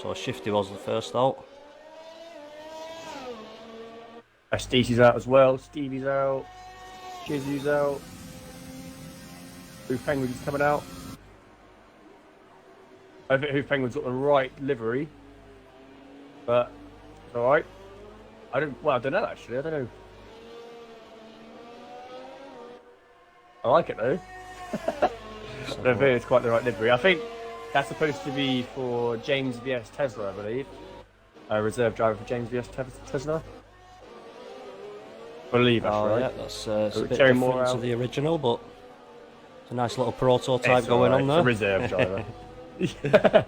So Shifty was the first out. Stacey's out as well. Stevie's out. Chizu's out. Hoof Penguin's coming out. I think Hoof Penguin's got the right livery, but it's all right. I don't know actually. I don't know. I like it though. I don't think it's quite the right livery. I think that's supposed to be for James vs Tesla, I believe. A reserve driver for James vs Tesla. I believe that's right. Yeah, that's a bit different to the original, but it's a nice little prototype going on there. It's a reserve driver. Yeah.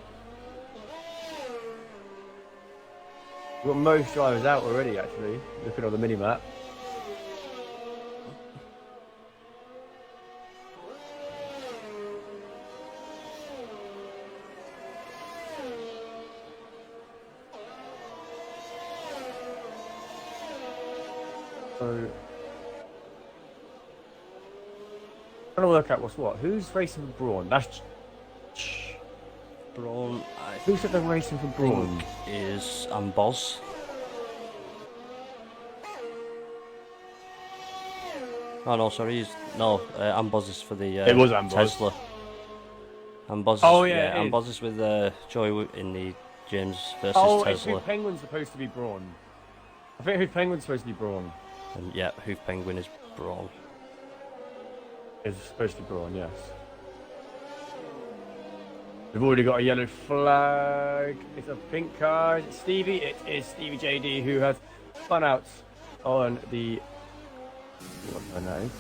We've got most drivers out already, actually, looking on the mini-map. So, trying to work out what's what. Who's racing for Brawn? That's Brawn. Who said they're racing for Brawn? Is Amboz. Oh no, sorry, Amboz is for the it was Amboz. Tesla. Amboz. Oh yeah, Amboz is with Joy in the James versus Tesla. Tesla. Hoof Penguin's supposed to be Brawn. I think Hoof Penguin's supposed to be Brawn. And yeah, Hoof Penguin is Brawn. Is supposed to be Brawn, yes. We've already got a yellow flag. It's a pink car. Is it Stevie? It is Stevie JD who has spun out on the on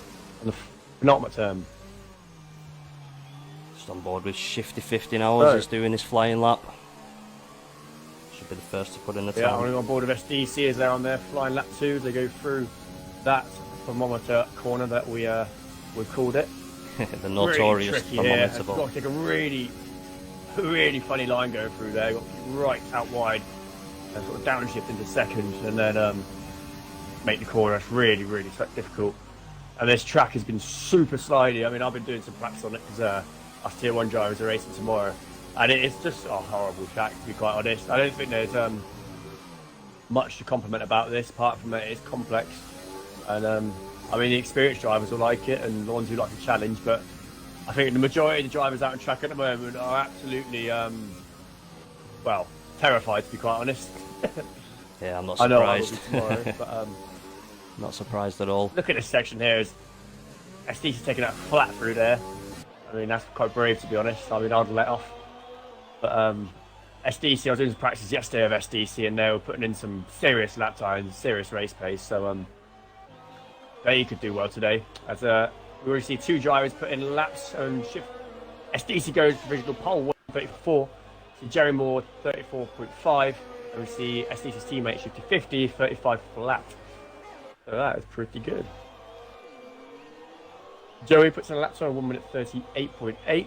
the penultimate term. Just on board with Shifty 50 now as he's doing his flying lap. Should be the first to put in the time. Yeah, I'm on board with SDC as they're on their flying lap 2. They go through that thermometer corner that we've called it. The notorious thermometer. It's got to take a really funny line going through there. Got to keep right out wide and sort of downshift into second, and then make the corner. It's really difficult. And this track has been super slidey. I mean, I've been doing some practice on it because us Tier 1 drivers are racing tomorrow, and it's just a horrible track, to be quite honest. I don't think there's much to compliment about this, apart from that it's complex. And I mean, the experienced drivers will like it, and the ones who like the challenge, but I think the majority of the drivers out on track at the moment are absolutely, well, terrified, to be quite honest. Yeah, I'm not surprised. I know I will be tomorrow, but not surprised at all. Look at this section here. SDC's taking that flat through there. I mean, that's quite brave, to be honest. I mean, I'd let off. But SDC, I was doing some practice yesterday of SDC, and they were putting in some serious lap times, serious race pace. So they could do well today. As we already see 2 drivers put in laps and shift. SDC goes provisional pole 134. See Jerry Moore 34.5. And we see SDC's teammate Shifty 50, 35 flat. So that is pretty good. Joey puts in a lap time 1 minute 38.8.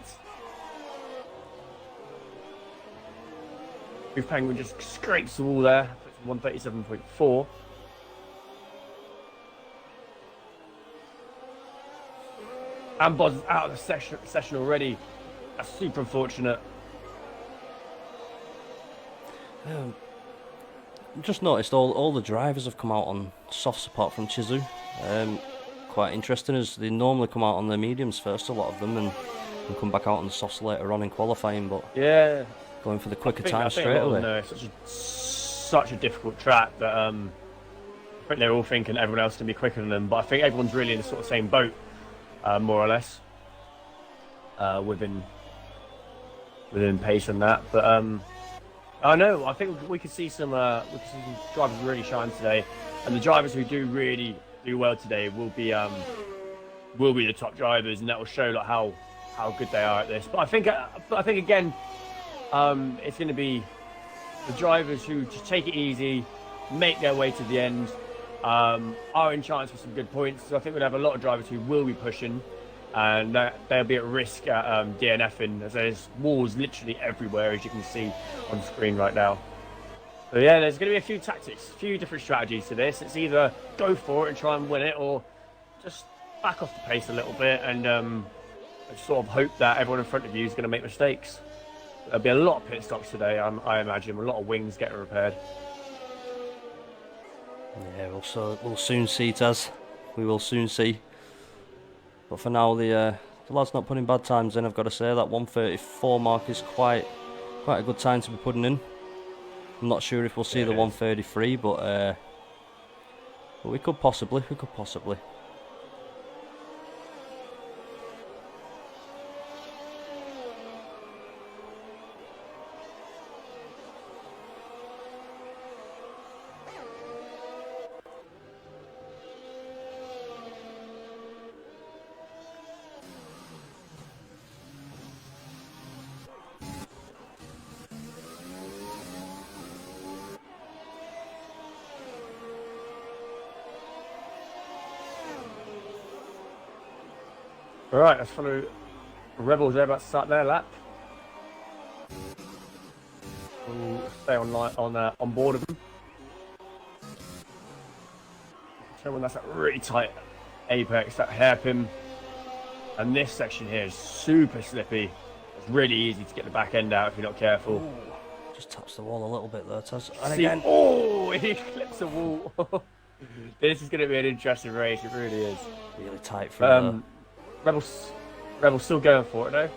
Hoof Penguin just scrapes the wall there, puts 137.4. Amboz is out of the session already. That's super unfortunate. Just noticed all the drivers have come out on softs apart from Chizu. Quite interesting, as they normally come out on the mediums first, a lot of them, and come back out on the softs later on in qualifying. But yeah, going for the quicker time straight away. No, such a difficult track that I think they're all thinking everyone else can be quicker than them. But I think everyone's really in the sort of same boat, more or less, within pace and that. But I know. I think we could see some drivers really shine today, and the drivers who do really do well today will be the top drivers, and that will show like how good they are at this. But I think again, it's going to be the drivers who just take it easy, make their way to the end, are in chance for some good points. So I think we'll have a lot of drivers who will be pushing, and they'll be at risk at DNFing, as there's walls literally everywhere, as you can see on the screen right now. So yeah, there's going to be a few tactics, a few different strategies to this. It's either go for it and try and win it, or just back off the pace a little bit and sort of hope that everyone in front of you is going to make mistakes. There'll be a lot of pit stops today, I imagine. A lot of wings getting repaired. Yeah, we'll soon see, Taz. We will soon see. But for now, the lad's not putting bad times in. I've got to say that 1:34 mark is quite a good time to be putting in. I'm not sure if we'll see the 1:33, but we could possibly. Alright, let's follow Rebels. They're about to start their lap. We'll stay on board of them. When that's that really tight apex, that hairpin. And this section here is super slippy. It's really easy to get the back end out if you're not careful. Ooh, just taps the wall a little bit there, Taz. And again. Oh, he clips the wall. This is going to be an interesting race. It really is. Really tight for Rebels still going for it though.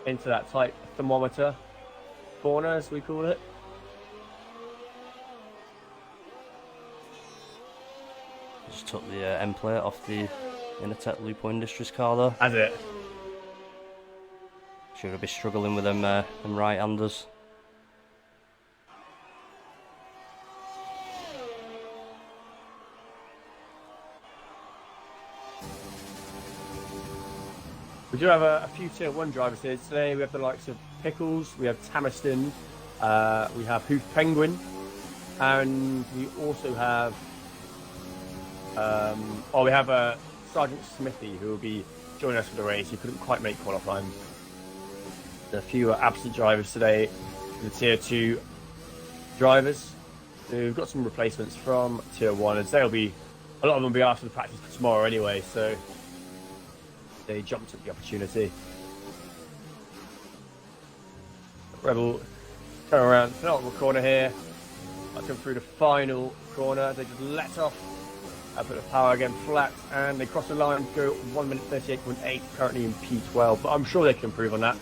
Into that tight thermometer corner, as we call it. Just took the end plate off the Intertech Lupo Industries car there. Has it? Sure, I'll be struggling with them right-handers. We do have a few Tier 1 drivers here today. We have the likes of Pickles, we have Tamiston, we have Hoof Penguin, and we also have we have Sergeant Smithy, who will be joining us for the race. He couldn't quite make qualifying. There are a few absent drivers today, the Tier 2 drivers. So we've got some replacements from Tier 1, and a lot of them will be after the practice for tomorrow anyway, so they jumped at the opportunity. Rebel turn around, penultimate corner here. I come through the final corner. They just let off. I put the power again flat, and they cross the line, go 1 minute 38.8, currently in P12. But I'm sure they can improve on that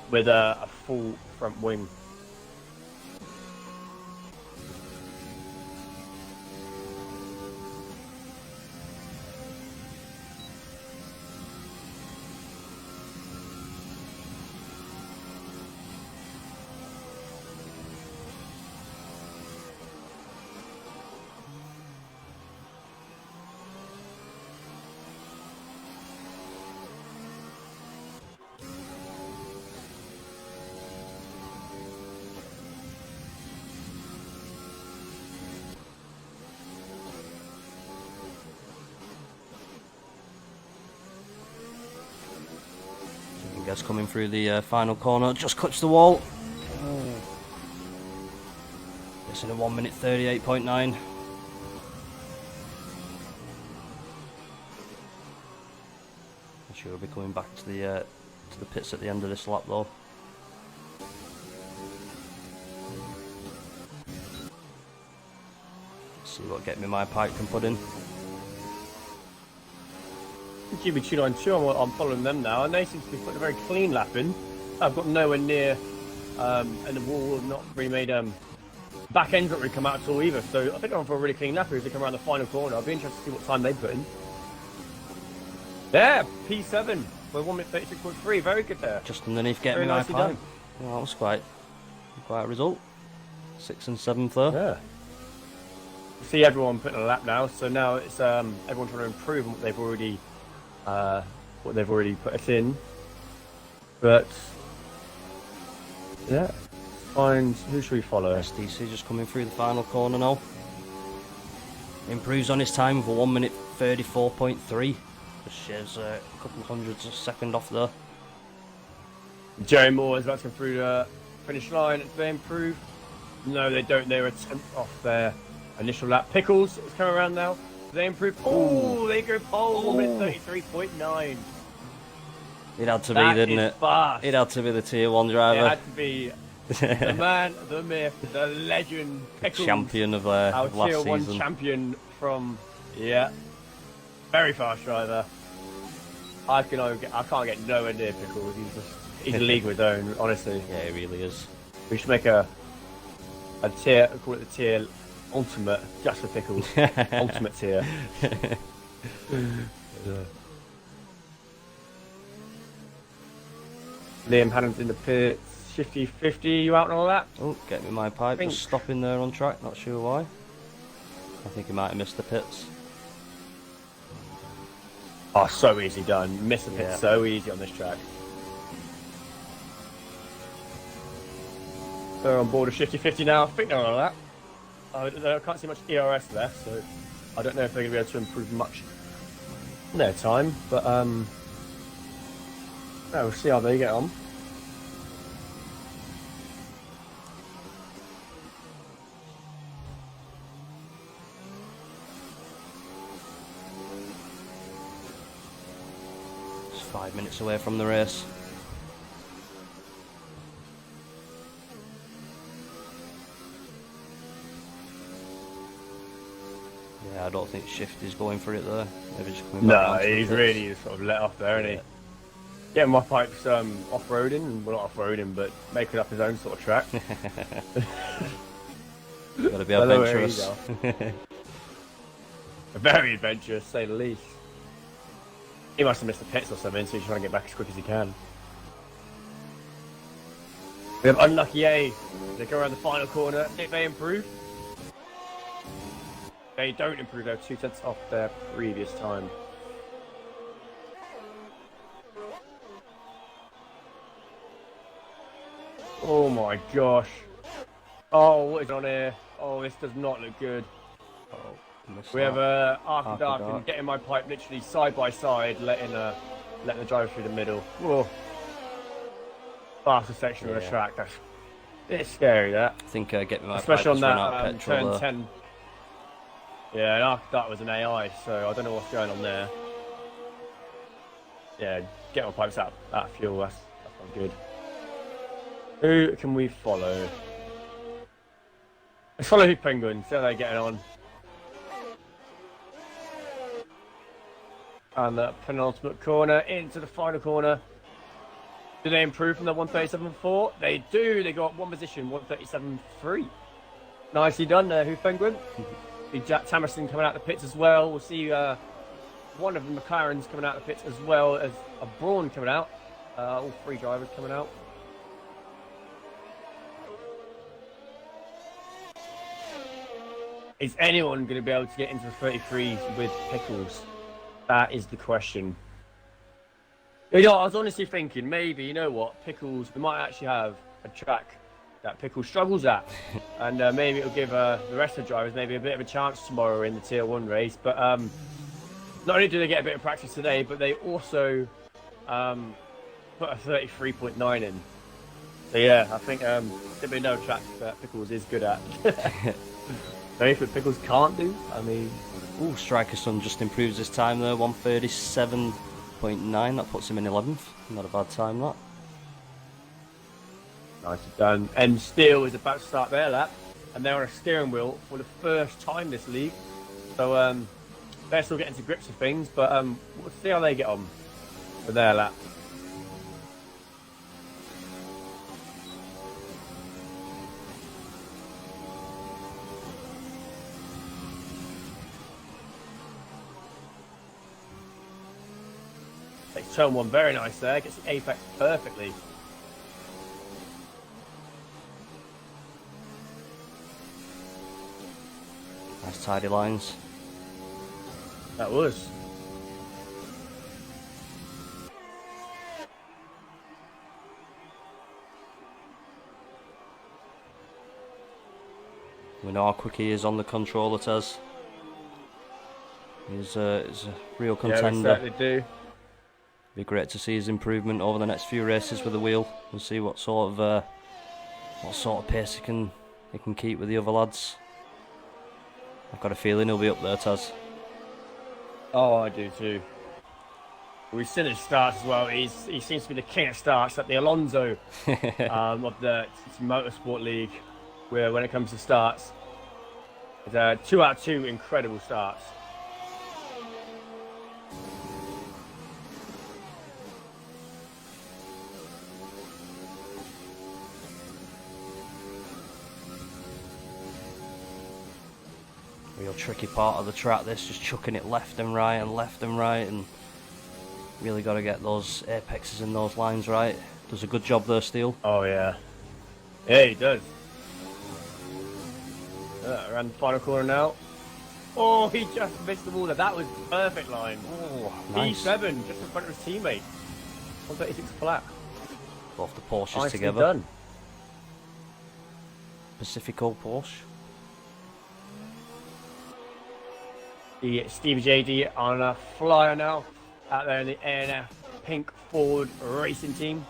with a full front wing. Guess coming through the final corner, just clips the wall. It's in a 1 minute 38.9. I'm sure we'll be coming back to the pits at the end of this lap though. See what Get Me My Pipe can put in. GB292, I'm following them now, and they seem to be putting a very clean lap in. I've got nowhere near, and the wall have not really made back end's not really come out at all either. So I think I'm for a really clean lap as they come around the final corner. I'll be interested to see what time they put in. Yeah, P7 for 1 minute 36.3, very good there. Just underneath Get Me My Pipe. Yeah, that was quite a result. 6th and 7th there. Yeah. See everyone putting a lap now, so now it's everyone trying to improve on what they've already put us in. But yeah, find who should we follow? SDC just coming through the final corner now. Improves on his time for 1 minute 34.3. Just shares a couple of hundreds of seconds off there. Jerry Moore is about to come through the finish line. Do they improve? No, they don't. They were a tenth off their initial lap. Pickles is coming around now. Do they improve? Oh, they go pole. 1 minute 33.9. It had to be, That didn't is it? fast. It had to be the Tier 1 It driver. had to be the man, the myth, the legend, Pickles, Champion of our last Tier 1 season. champion from, yeah, very fast driver. I can't get nowhere near Pickles. He's a league of his own, honestly. Yeah, it really is. We should make a tier, call it the tier ultimate, just for Pickles. Ultimate tier. Liam Haddon's in the pits. Shifty 50, you out and all that? Oh, get me my pipe. Just stopping there on track. Not sure why. I think he might have missed the pits. Oh, so easy done. Miss the pit so easy on this track. They're on board of Shifty 50 now. I think they're on that. I can't see much ERS left, so I don't know if they're going to be able to improve much in their time. But we'll see how they get on. It's 5 minutes away from the race. Yeah, I don't think Shifty's going for it there. Maybe just coming back No, onto the he's pits. really sort of let off there, isn't he? Getting my pipes off-roading, well not off-roading, but making up his own sort of track. Gotta be adventurous. Very adventurous, to say the least. He must have missed the pits or something, so he's trying to get back as quick as he can. We have Unlucky A. They go around the final corner. If they improve. They don't improve, they're 2 tenths off their previous time. Oh my gosh. Oh, what is on here? Oh, this does not look good. We have Arc Dark and getting my pipe literally side by side, letting the driver through the middle. Whoa. Fastest section of the track. That's a bit scary, that. I think Get Me My Especially Pipe on just ran out of that petrol turn 10. Yeah, and Arc Dark was an AI, so I don't know what's going on there. Yeah, get my pipes out of fuel, that's not good. Who can we follow? Let's follow Penguin, see how they're getting on. And the penultimate corner into the final corner. Do they improve from the 137.4? They do. They got one position, 137.3. Nicely done there, Who Penguin. Big Jack Tamerson coming out the pits as well. We'll see one of the McLarens coming out the pits as well as a Brawn coming out. All 3 drivers coming out. Is anyone going to be able to get into the 33s with Pickles? That is the question. You know, I was honestly thinking, maybe, you know what, Pickles, we might actually have a track that Pickles struggles at. And maybe it'll give the rest of the drivers maybe a bit of a chance tomorrow in the Tier 1 race. But not only do they get a bit of practice today, but they also put a 33.9 in. So yeah, I think there'll be no track that Pickles is good at. Anything Pickles can't do, I mean... Ooh, Striker Sun just improves his time there, 137.9, that puts him in 11th. Not a bad time, that. Nicely done. And Steel is about to start their lap, and they're on a steering wheel for the first time this league. So they're still getting to grips with things, but we'll see how they get on with their lap. Takes turn 1 very nice there, gets the apex perfectly. Nice tidy lines. That was. We know how quick he is on the controller, Tez. He's a real contender. Yeah, we certainly do. Be great to see his improvement over the next few races with the wheel and see what sort of pace he can keep with the other lads. I've got a feeling he'll be up there, Taz. Oh, I do too. We've seen his starts as well. He seems to be the king of starts, like the Alonso of the Motorsport League, where when it comes to starts, it's 2 out of 2 incredible starts. Real tricky part of the track, this, just chucking it left and right, and really got to get those apexes and those lines right. Does a good job there, Steele. Oh yeah, yeah, he does. Around the final corner now. Oh, he just missed the wall. That was perfect line. Oh, nice. P7 just in front of his teammate. 136 flat. Both the Porsches Nicely together. done. Pacifico Porsche. The Stevie JD on a flyer now out there in the ANF Pink Ford Racing Team.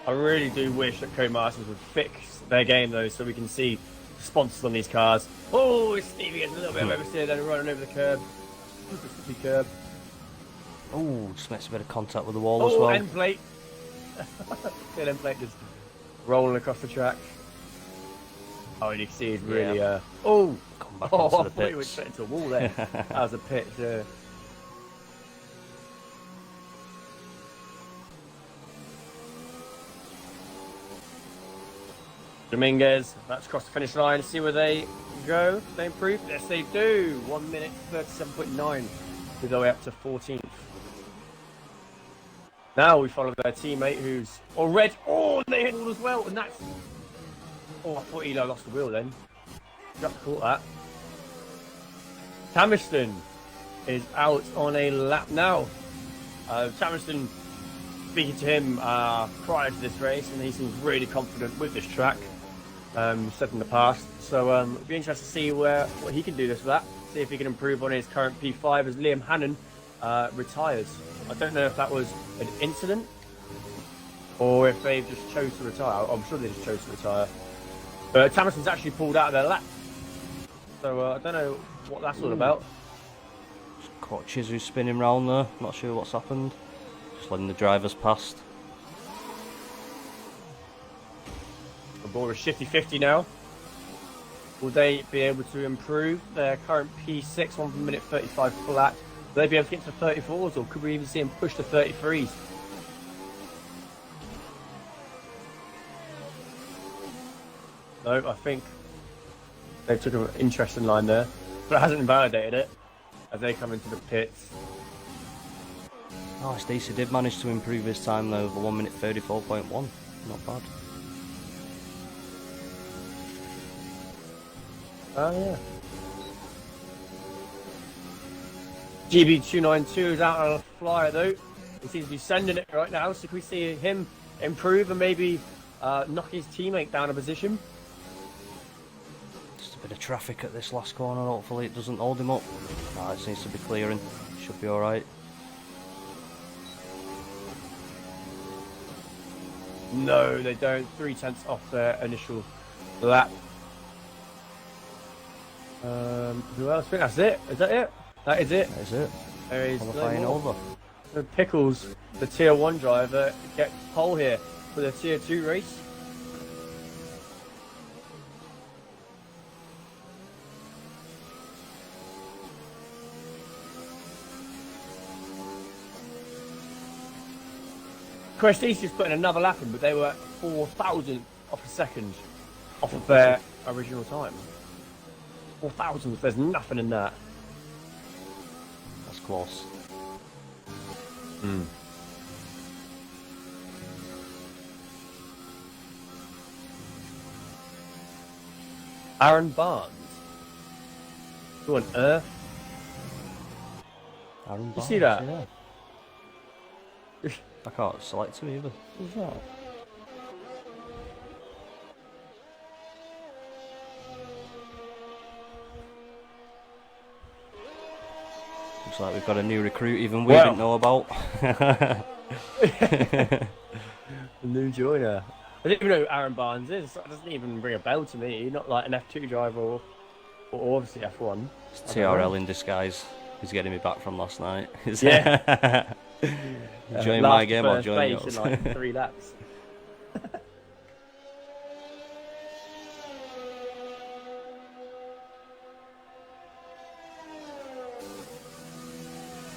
I really do wish that Co-Masters would fix their game though, so we can see the sponsors on these cars. Oh, Stevie gets a little bit of oversteer, then running over the curb. Super sticky curb. Oh, just makes a bit of contact with the wall as well. End plate. The end plate just rolling across the track. Oh, and you can see he's really come back I onto the thought he went pits. straight into a wall there. That was a pitch. Dominguez, that's across the finish line. See where they go. They improve. Yes, they do. 1 minute 37.9 to go up to 14th. Now we follow their teammate who's already. Oh, they hit all as well, and that's. Oh, I thought Eli lost the wheel then. Just caught that. Tamiston is out on a lap now. Tamiston, speaking to him prior to this race, and he seems really confident with this track. Said in the past, so it'd be interesting to see what he can do this with that. See if he can improve on his current P5 as Liam Hannon retires. I don't know if that was an incident or if they just chose to retire. I'm sure they just chose to retire. But Tamiston's actually pulled out of their lap, so I don't know what that's all about. Just caught Chizu spinning round there. Not sure what's happened. Just letting the drivers past. The ball is 50-50 now. Will they be able to improve their current P6 1 minute 35 flat? Will they be able to get to 34s, or could we even see them push to 33s? No, I think they took an interesting line there, but it hasn't invalidated it as they come into the pits. Oh, Stacey did manage to improve his time though, over 1 minute 34.1. Not bad. Oh yeah. GB292 is out on a flyer though. He seems to be sending it right now, so can we see him improve and maybe knock his teammate down a position? Just a bit of traffic at this last corner, hopefully it doesn't hold him up. Nah, it seems to be clearing. Should be alright. No, they don't. 3/10 off their initial lap. Who else? I think that's it. Is that it? That is it. That is it. There is Qualifying over. The Pickles, the Tier 1 driver, gets pole here for the Tier 2 race. Prestige just putting another lap in, but they were 4,000 off a second off of their original time. 4,000, there's nothing in that. That's close. Aaron Barnes. Who on earth? Aaron You see that? Yeah. I can't select him either. Who's that? Looks like we've got a new recruit even we Well. didn't know about. The new joiner. I don't even know who Aaron Barnes is. That doesn't even ring a bell to me. Not like an F2 driver or obviously F1. It's TRL in disguise. He's getting me back from last night. Yeah. Enjoying my game or enjoying yours? yours? In like 3 laps.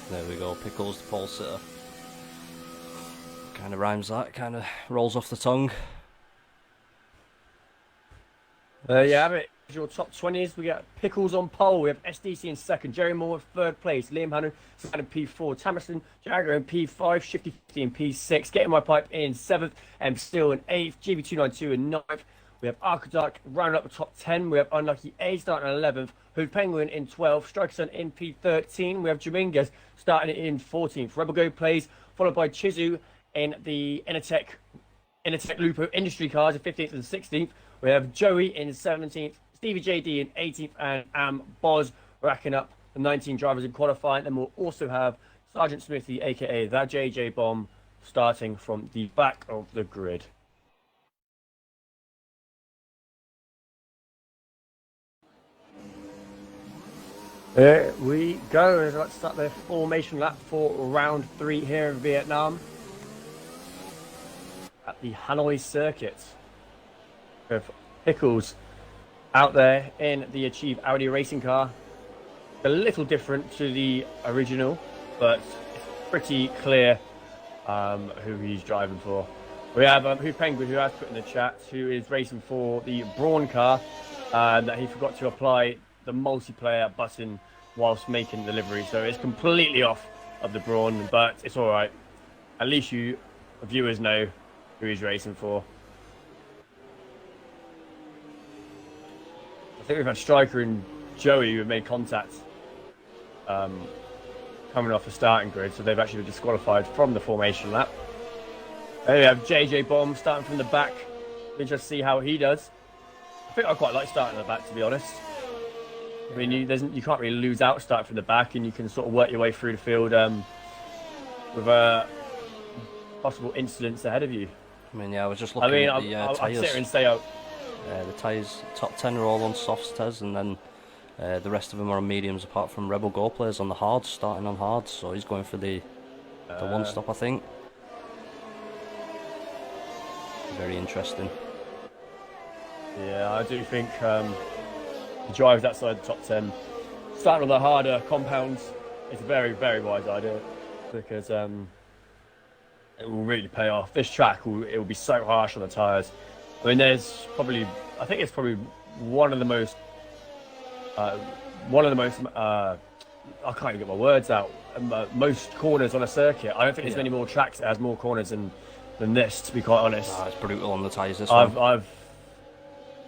There we go, Pickles the pole sitter. Kind of rhymes that, kind of rolls off the tongue. There you have it. Your top 20s. We got Pickles on pole. We have SDC in second. Jerry Moore in third place. Liam Hannon in P4. Tamerson Jagger in P5. Shifty 50 in P6. Getting My Pipe in seventh. And still in eighth. GB292 in ninth. We have Arkadark rounding up the top 10. We have Unlucky A starting in 11th. Hood Penguin in 12th. Strikerson in P13. We have Dominguez starting in 14th. Rebel Go plays, followed by Chizu in the Innertech Lupo Industry Cars in 15th and 16th. We have Joey in 17th. Stevie JD in 18th. And Boz racking up the 19 drivers in qualifying. Then we'll also have Sergeant Smithy, a.k.a. that JJ Bomb, starting from the back of the grid. There we go. Let's start the formation lap for round 3 here in Vietnam at the Hanoi circuit. With Pickles out there in the Achieve Audi racing car. A little different to the original, but it's pretty clear who he's driving for. We have Who Penguin, who has put in the chat, who is racing for the Brawn car, that he forgot to apply the multiplayer button whilst making delivery, so it's completely off of the Brawn, but it's all right. At least you viewers know who he's racing for. I think we've had Striker and Joey who have made contact coming off the starting grid, so they've actually been disqualified from the formation lap. There we have JJ Bomb starting from the back. Interested to see how he does. I think I quite like starting at the back, to be honest. I mean, you can't really lose out starting from the back, and you can sort of work your way through the field with possible incidents ahead of you. I mean, yeah, I was just looking at the I'll tyres. sit here and say, the tyres, top 10 are all on softs, Tez, and then the rest of them are on mediums, apart from Rebel Go players on the hards, starting on hards, so he's going for the one stop, I think. Very interesting. Yeah, I do think the drives outside the top 10, starting on the harder compounds, is a very, very wise idea, because it will really pay off. This track will be so harsh on the tyres. I mean, I think it's probably one of the most I can't even get my words out. Most corners on a circuit. I don't think there's many more tracks that has more corners than this, to be quite honest. It's brutal on the tyres, this one.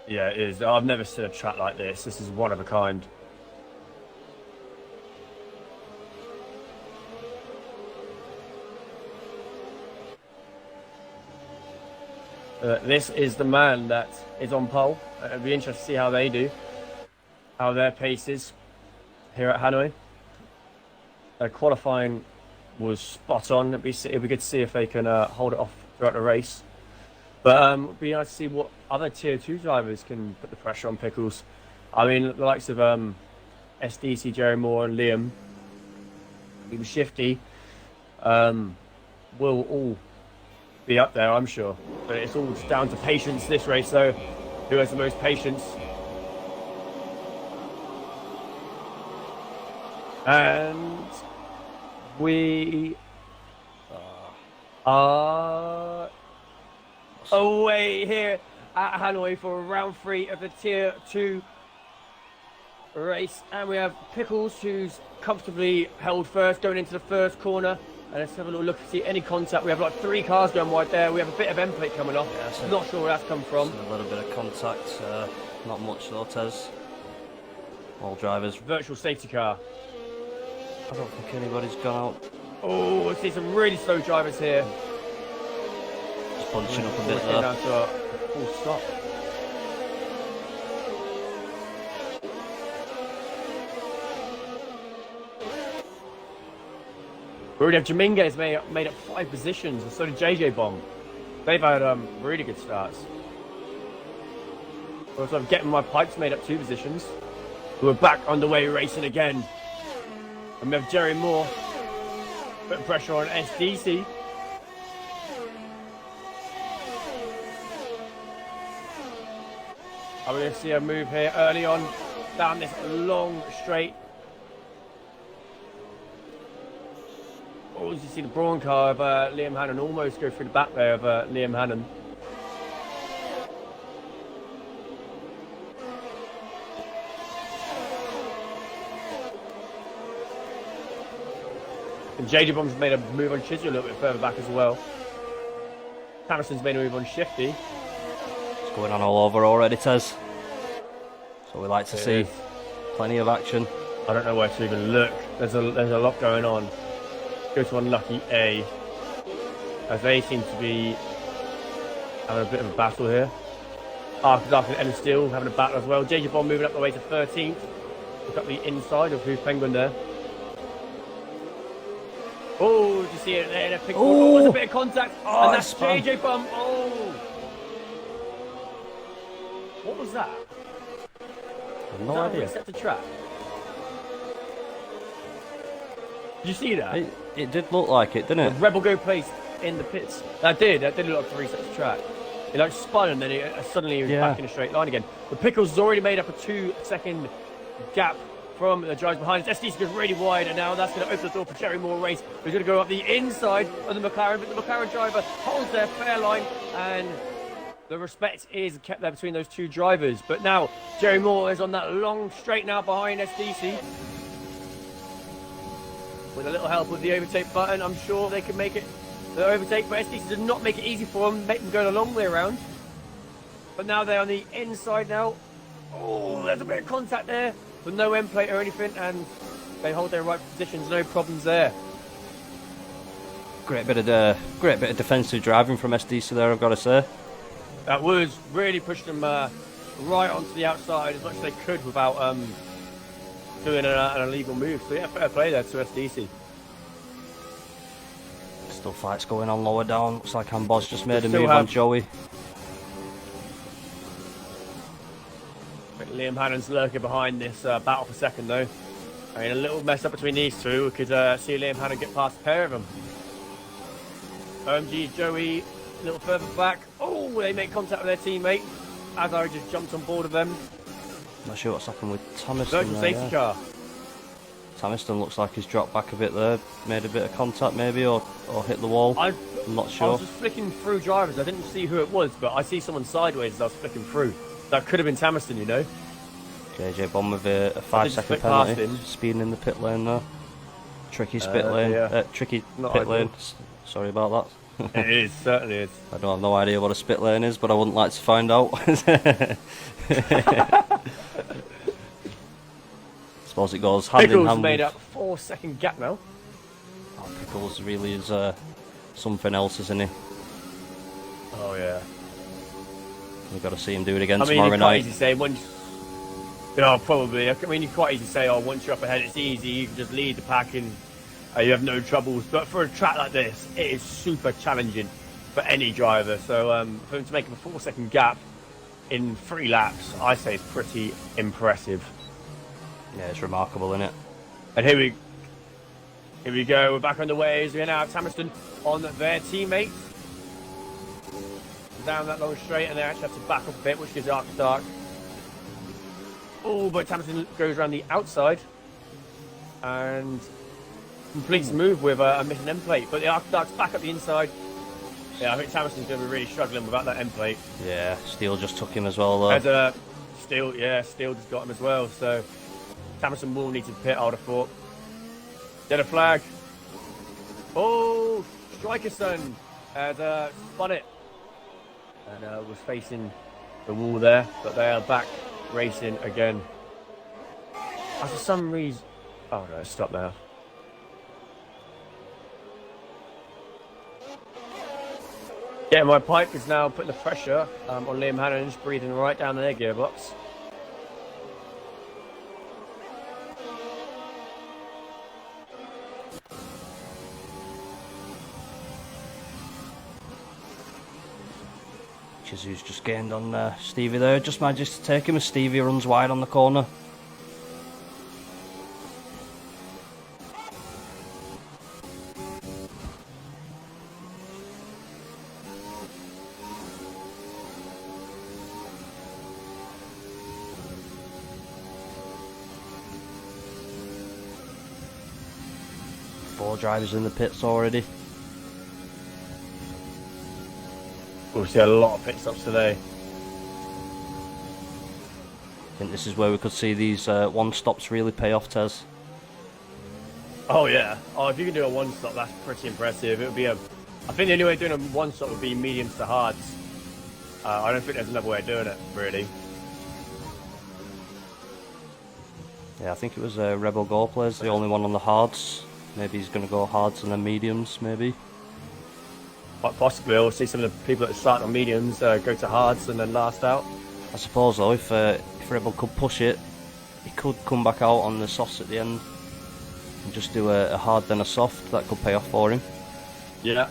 Yeah, it is. I've never seen a track like this. This is one of a kind. This is the man that is on pole. It'll be interesting to see how they do, how their pace is here at Hanoi. Qualifying was spot on. It'll be good to see if they can hold it off throughout the race. But it'd be nice to see what other Tier 2 drivers can put the pressure on Pickles. I mean, the likes of SDC, Jerry Moore and Liam, even Shifty, will all be up there, I'm sure. But it's all down to patience this race, though. Who has the most patience? And we are away here at Hanoi for round 3 of the Tier 2 race. And we have Pickles, who's comfortably held first, going into the first corner. And let's have a little look to see any contact. We have like 3 cars going wide there. We have a bit of end plate coming off. Yeah, not sure where that's come from. A little bit of contact, not much though, Tez. All drivers. Virtual safety car. I don't think anybody's gone out. Oh, I see some really slow drivers here. Just punching up a bit Down there. to a full stop. We already have Dominguez made up 5 positions, and so did JJ Bomb. They've had really good starts. Also, I'm getting my pipes made up 2 positions. We're back on the way racing again. And we have Jerry Moore putting pressure on SDC. I'm going to see a move here early on down this long straight. Oh, you see the brawn car of Liam Hannon almost go through the back there of Liam Hannon. And JJ Bomb's made a move on Chizzy a little bit further back as well. Hammerson's made a move on Shifty. It's going on all over already, Tez. So we like to see plenty of action. I don't know where to even look. There's a lot going on. Go to unlucky A, as they seem to be having a bit of a battle here. Ark and Ellen Steele having a battle as well. JJ Bomb moving up the way to 13th. Look up the inside of who's Penguin there. Oh, did you see it there? Oh, there's a bit of contact. Oh, and that's JJ Bomb. Oh, what was that? I have no idea. Reset the track. Did you see that? It did look like it, didn't it? Rebel Go placed in the pits. That did look like a reset the track. It like spun and then suddenly he was back in a straight line again. The Pickles has already made up a 2-second gap from the drivers behind us. SDC goes really wide, and now that's going to open the door for Jerry Moore race. He's going to go up the inside of the McLaren, but the McLaren driver holds their fair line, and the respect is kept there between those 2 drivers. But now Jerry Moore is on that long straight now behind SDC. With a little help with the overtake button, I'm sure they can make it. The overtake, but SDC did not make it easy for them, make them go the long way around. But now they're on the inside now. Oh, there's a bit of contact there, but no end plate or anything, and they hold their right positions, no problems there. Great bit of defensive driving from SDC there, I've got to say. That was really pushed them right onto the outside as much as they could without doing an illegal move. So yeah, fair play there to SDC. Still fights going on lower down. Looks like Amboz just made a move on Joey. Liam Hannon's lurking behind this battle for second though. I mean, a little mess up between these two. We could see Liam Hannon get past a pair of them. OMG's Joey a little further back. Oh, they make contact with their teammate. Azar just jumped on board of them. Not sure what's happened with Thomaston. Virtual safety car. Thomaston looks like he's dropped back a bit there, made a bit of contact maybe, or hit the wall. I'm not sure. I was just flicking through drivers. I didn't see who it was, but I see someone sideways as I was flicking through. That could have been Thomaston, you know. JJ Bomb with a 5-second penalty, speeding in the pit lane there. Tricky pit lane. Tricky pit lane. Sorry about that. It is, certainly is. I don't have no idea what a spit lane is, but I wouldn't like to find out. Suppose it goes hand in hand. Pickles made up 4-second gap now. Oh, Pickles really is something else, isn't he? Oh yeah. We've got to see him do it again tomorrow night. I mean, quite easy to say once. Probably. I mean, you quite easy to say, oh, once you're up ahead, it's easy. You can just lead the pack and you have no troubles. But for a track like this, it is super challenging for any driver. So for him to make a 4-second gap in 3 laps, I say it's pretty impressive. Yeah, it's remarkable, isn't it? And here we go. We're back on the waves. We now have Thomaston on their teammate. Down that long straight, and they actually have to back up a bit, which gives Arc Dark. Oh, but Thomaston goes around the outside and completes the move with a missing end plate. But the Arc Dark's back up the inside. Yeah, I think Thomaston's going to be really struggling without that end plate. Yeah, Steele just took him as well, though. Steele just got him as well. So Thomaston will need to pit, I would have thought. Get a flag. Oh, Striker Son has spun it. And was facing the wall there, but they are back racing again. For some reason... Oh no, stop now. Yeah, my pipe is now putting the pressure on Liam Hannon, just breathing right down their gearbox. Chizu's just gained on Stevie there. Just manages to take him as Stevie runs wide on the corner. Four drivers in the pits already. We'll see a lot of pit stops today. I think this is where we could see these one-stops really pay off, Tez. Oh yeah. Oh, if you can do a one stop, that's pretty impressive. It would be I think the only way of doing a one stop would be mediums to hards. I don't think there's another way of doing it, really. Yeah, I think it was Rebel Go Players, the only one on the hards. Maybe he's going to go hards and then mediums, maybe. Quite possibly, we'll see some of the people that start on mediums go to hards and then last out. I suppose though, if Rebel could push it, he could come back out on the softs at the end and just do a hard then a soft. That could pay off for him. Yeah,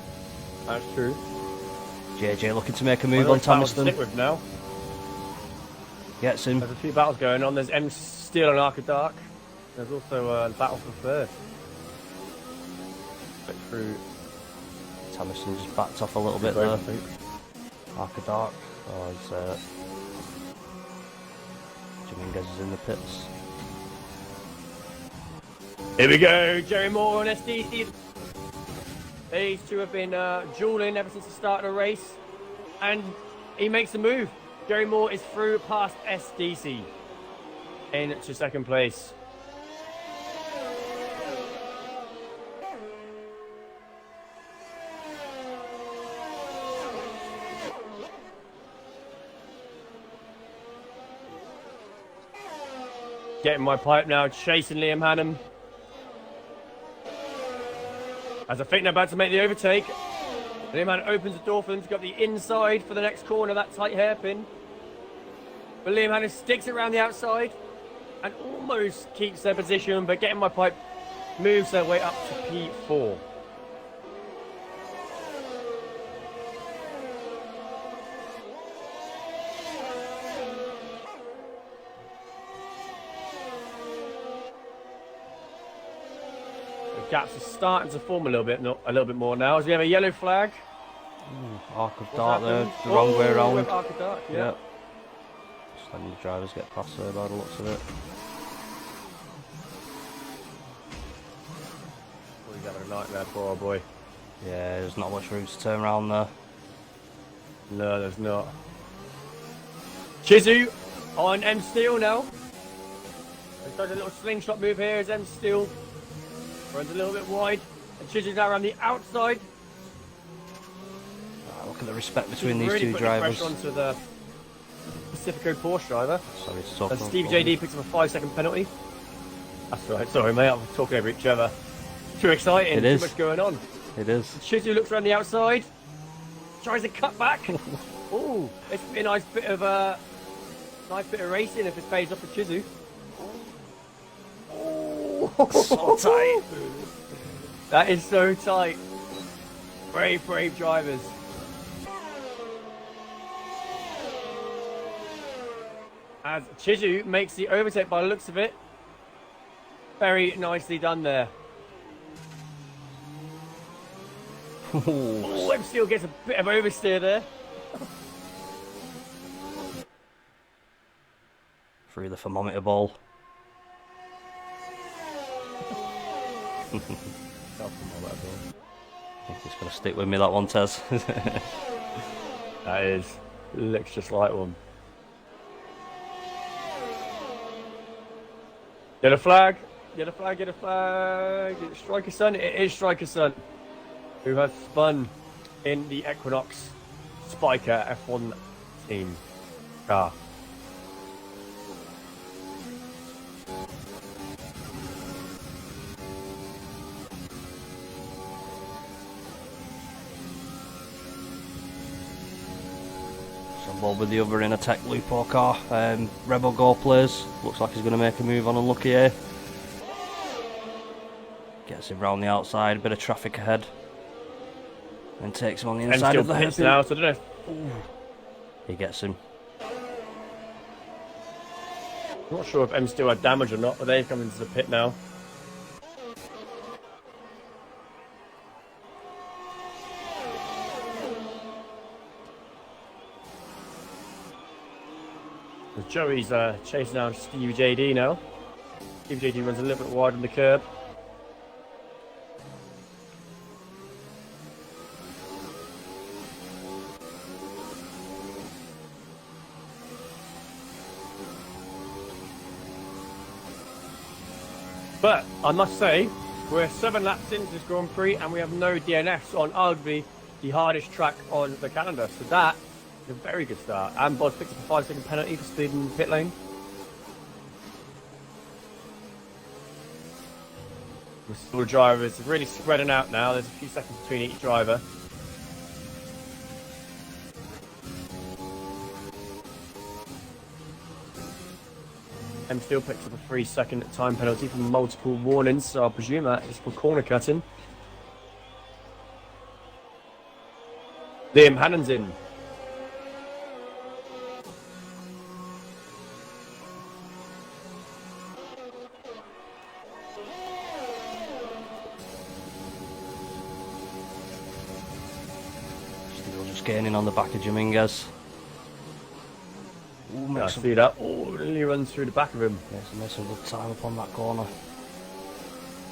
that's true. JJ looking to make a move on Tamiston. Stick with now. Gets him. There's a few battles going on. There's M Steel and Arc of Dark. There's also a battle for third. Click through. Tamiston just backed off a little bit there. Arc of Dark. Oh, he's Dominguez is in the pits. Here we go, Jerry Moore on SDC. These two have been dueling ever since the start of the race, and he makes a move. Jerry Moore is through past SDC into second place. Getting my pipe now, chasing Liam Hannum. As I think they're about to make the overtake. Liam Hannum opens the door for them to go up the inside for the next corner, that tight hairpin. But Liam Hannum sticks it around the outside and almost keeps their position, but Getting My Pipe moves their way up to P4. Gaps are starting to form a little bit more now as we have a yellow flag. Ooh, Arc of Dark there, the wrong way around. Arc of Dark, yeah. Just letting the drivers get past there by the looks of it. Oh, he's having a nightmare, poor boy. Yeah, there's not much room to turn around there. No, there's not. Chizu on M Steel now. He does a little slingshot move here as M Steel runs a little bit wide, and Chizu's now around the outside. Look at the respect between these really two drivers. Pressure onto the Pacifico Porsche driver. Sorry to talk. And Steve JD picks up a 5-second penalty. That's right. Sorry, mate. I'm talking over each other. Too exciting. It is. Too much going on. It is. Chizu looks around the outside. Tries to cut back. Oh, it's been a nice bit of racing if it pays off for Chizu. So tight. That is so tight. Brave, brave drivers. As Chizu makes the overtake by the looks of it. Very nicely done there. Oh, M Steel gets a bit of oversteer there. Through the thermometer ball. I think it's going to stick with me, that one, Tez. That is. Looks just like one. Get a flag. Get a flag. Get a flag. Striker Sun. It is Striker Sun, who has spun in the Equinox Spiker F1 team car. Bob with the other in attack Lupo car. Rebel Go plays. Looks like he's going to make a move on Unlucky here. Gets him round the outside, a bit of traffic ahead. And takes him on the inside of the hairpin. Now, so I don't know. he gets him. I'm not sure if M still had damage or not, but they've come into the pit now. Joey's chasing down Stevie JD now. Stevie JD runs a little bit wide on the curb. But I must say, we're 7 laps into this Grand Prix and we have no DNFs on arguably the hardest track on the calendar. So that is a very good start. And Boz picks up a 5-second penalty for speed in the pit lane. All the drivers are really spreading out now. There's a few seconds between each driver. M still picks up a 3-second time penalty from multiple warnings, so I presume that is for corner cutting. Liam Hannon's in. Still just gaining on the back of Dominguez. I see that. Oh, nearly runs through the back of him. Yes, makes some good time up on that corner.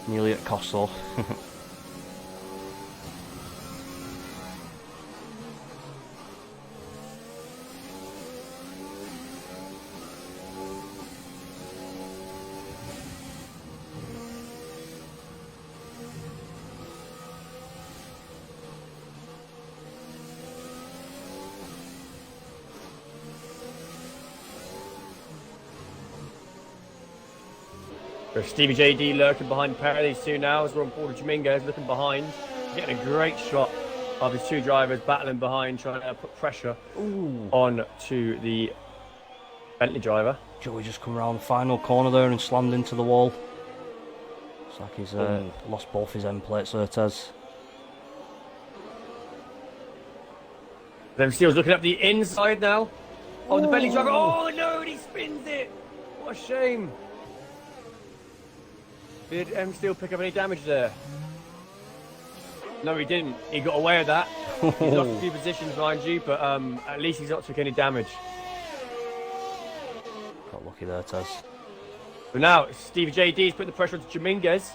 Nearly at cost though. There's Stevie JD lurking behind a pair of these two now as we're on board. Dominguez looking behind, getting a great shot of his two drivers battling behind, trying to put pressure on to the Bentley driver. Joey just come around the final corner there and slammed into the wall. It's like he's lost both his end plates there, Tez. Then Steele's looking up the inside now. Oh, the Bentley driver. Oh no, and he spins it. What a shame. Did M Steele pick up any damage there? No, he didn't. He got away with that. He's lost a few positions behind you, but at least he's not took any damage. Got lucky there, Tez. But now, Stevie JD's put the pressure on Dominguez.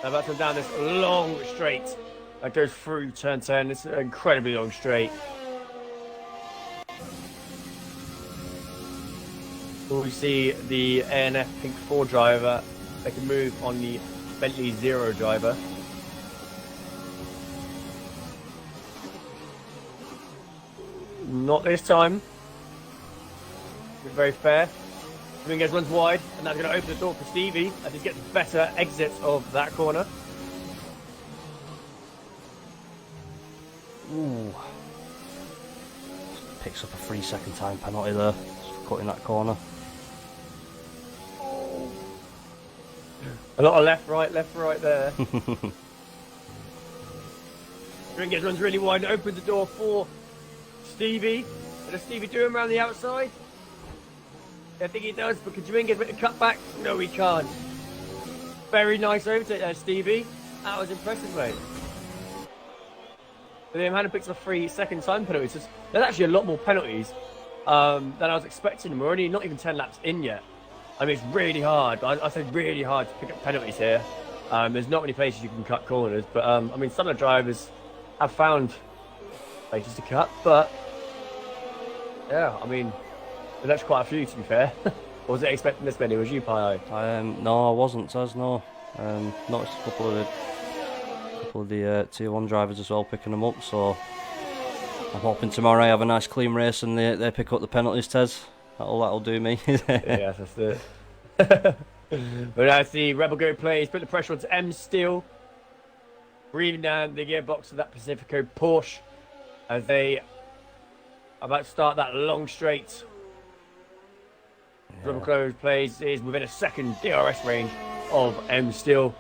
Now about to come down this long straight that goes through turn 10. It's an incredibly long straight. We see the ANF Pink 4 driver make a move on the Bentley 0 driver. Not this time. Very fair. Dominguez runs wide, and that's going to open the door for Stevie as he gets better exits of that corner. Ooh. Picks up a 3-second time penalty there, cutting that corner. A lot of left, right there. Dominguez runs really wide and opens the door for Stevie. What does Stevie do him around the outside? I think he does, but can Dominguez make a cut back? No, he can't. Very nice overtake there, Stevie. That was impressive, mate. Liam Hannon picks up a 3-second time penalty. So there's actually a lot more penalties than I was expecting. We're only not even 10 laps in yet. I mean, it's really hard. I say really hard to pick up penalties here. There's not many places you can cut corners, but I mean, some of the drivers have found places to cut, but yeah, I mean, that's quite a few to be fair. Was it expecting this many? Was you, Pio? No, I wasn't, Tez, no. Noticed a couple of the Tier 1 drivers as well picking them up, so I'm hoping tomorrow I have a nice clean race and they pick up the penalties, Tez. That'll do me. Yeah, that's it. But as the Rebel Go plays, put the pressure onto M Steele, breathing down the gearbox of that Pacifico Porsche as they are about to start that long straight. Yeah. Rebel Go plays is within a second DRS range of M Steele.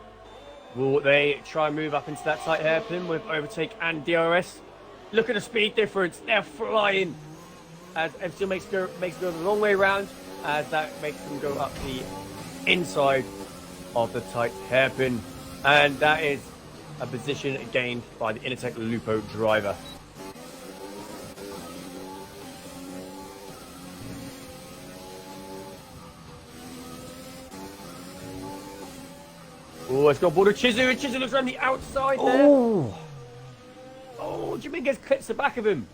Will they try and move up into that tight hairpin with overtake and DRS? Look at the speed difference. They're flying. As M2 makes go the long way around, as that makes them go up the inside of the tight hairpin. And that is a position gained by the Initech Lupo driver. Oh, it's got border Chizu, and Chizu looks around the outside there. Oh, Dominguez clips the back of him.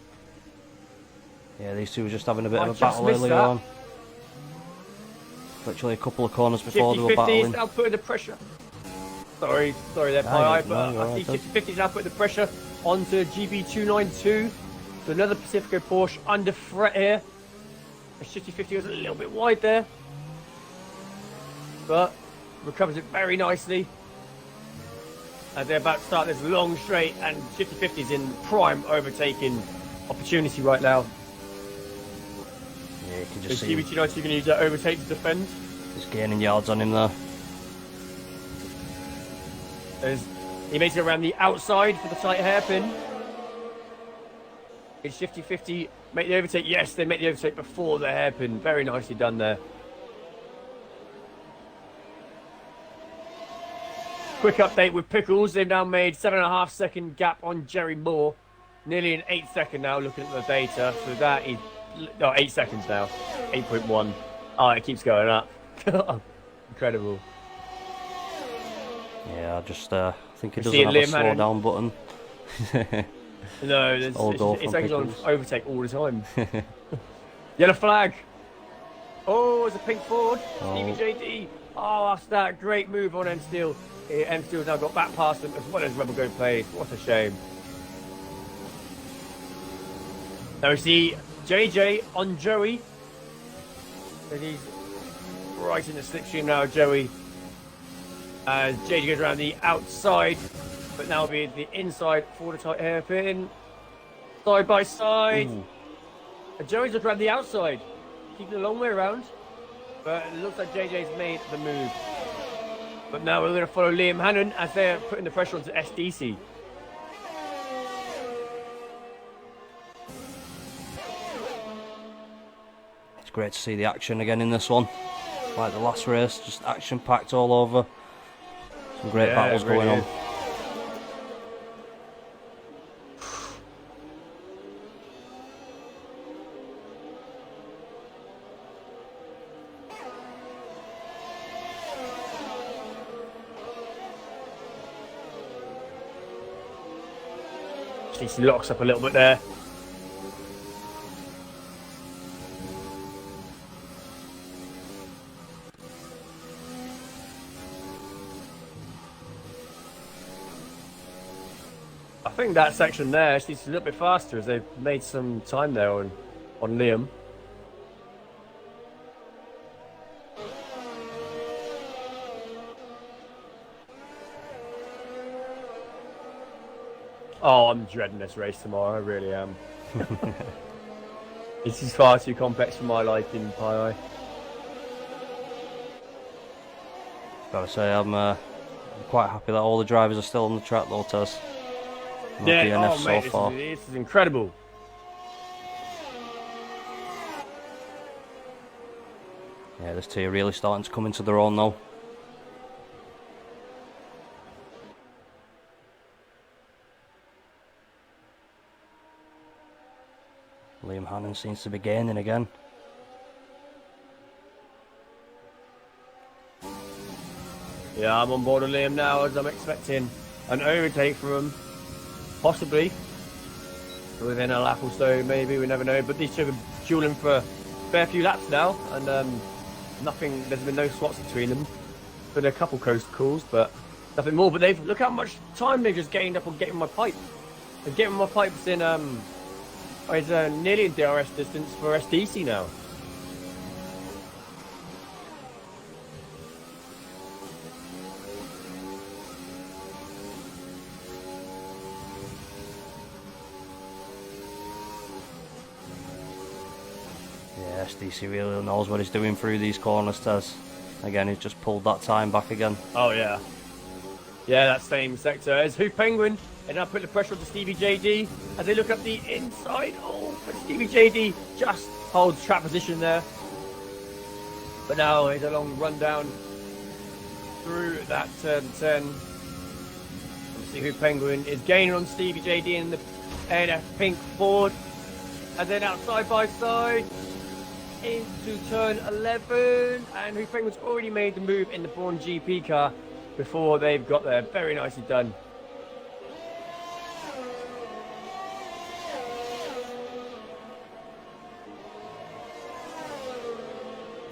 Yeah, these two were just having a bit of a battle earlier on. Literally a couple of corners before they were battling. Now putting the pressure. Sorry there, Pi, but I see 50-50 is now putting the pressure onto GB292. So another Pacifico Porsche under threat here. The 50-50 goes a little bit wide there, but recovers it very nicely. As they're about to start this long straight, and 50-50 is in prime overtaking opportunity right now. Yeah, you can just see GB292 going to use that overtake to defend. Just gaining yards on him there. As he makes it around the outside for the tight hairpin. It's 50-50 make the overtake. Yes, they make the overtake before the hairpin. Very nicely done there. Quick update with Pickles. They've now made 7.5 second gap on Jerry Moore. Nearly an 8 second now looking at the data. So that is 8 seconds now. 8.1. Oh, it keeps going up. Incredible. Yeah, I just think he doesn't have a slow down button. No, it's like he's on overtake all the time. Yellow flag. Oh, it's a pink Ford. Stevie JD. Oh, after that great move on M Steel. M Steel's now got back past them as well as Rebel Go Place. What a shame. Now we see JJ on Joey. And he's right in the slipstream now, Joey. As JJ goes around the outside, but now be the inside for the tight hairpin. Side by side. Ooh. And Joey's looking around the outside, keeping a long way around. But it looks like JJ's made the move. But now we're going to follow Liam Hannon as they're putting the pressure onto SDC. It's great to see the action again in this one. Like the last race, just action-packed all over. Some great battles going on. He locks up a little bit there. I think that section there is a little bit faster as they've made some time there on Liam. Oh, I'm dreading this race tomorrow, I really am. This is far too complex for my liking, Pi. Gotta say, I'm quite happy that all the drivers are still on the track though, Tez. Yeah, oh mate, this is incredible. Yeah, this team really starting to come into their own now. Liam Hannon seems to be gaining again. Yeah, I'm on board with Liam now as I'm expecting an overtake from him. Possibly. Within a lap or so, maybe, we never know. But these two have been dueling for a fair few laps now, and there's been no swaps between them. Been a couple coast calls, but nothing more. But look how much time they've just gained up on getting my pipe. And getting my pipes in, is nearly in DRS distance for SDC now. Yeah, SDC really knows what he's doing through these corners, Tez. Again, he's just pulled that time back again. Oh yeah. Yeah, that same sector as Who Penguin, and now put the pressure on to Stevie JD as they look up the inside. Oh, but Stevie JD just holds trap position there. But now he's a long run down through that turn 10. See Who Penguin is gaining on Stevie JD in the NF Pink Ford, and then out side by side into turn 11, and Who Penguin's already made the move in the Braun GP car before they've got there. Very nicely done.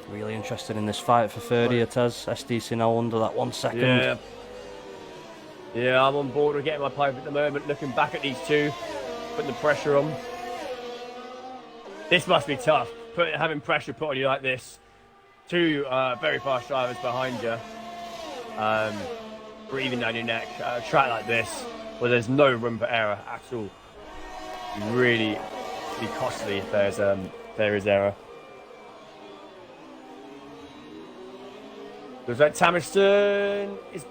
Really interested in this fight for 30, it has. SDC now under that 1 second. Yeah, I'm on board with getting my pipe at the moment, looking back at these two, putting the pressure on. This must be tough, having pressure put on you like this. Two very fast drivers behind you, breathing down your neck. A track like this, where there's no room for error at all, really be costly if there is error. Looks like Tamiston is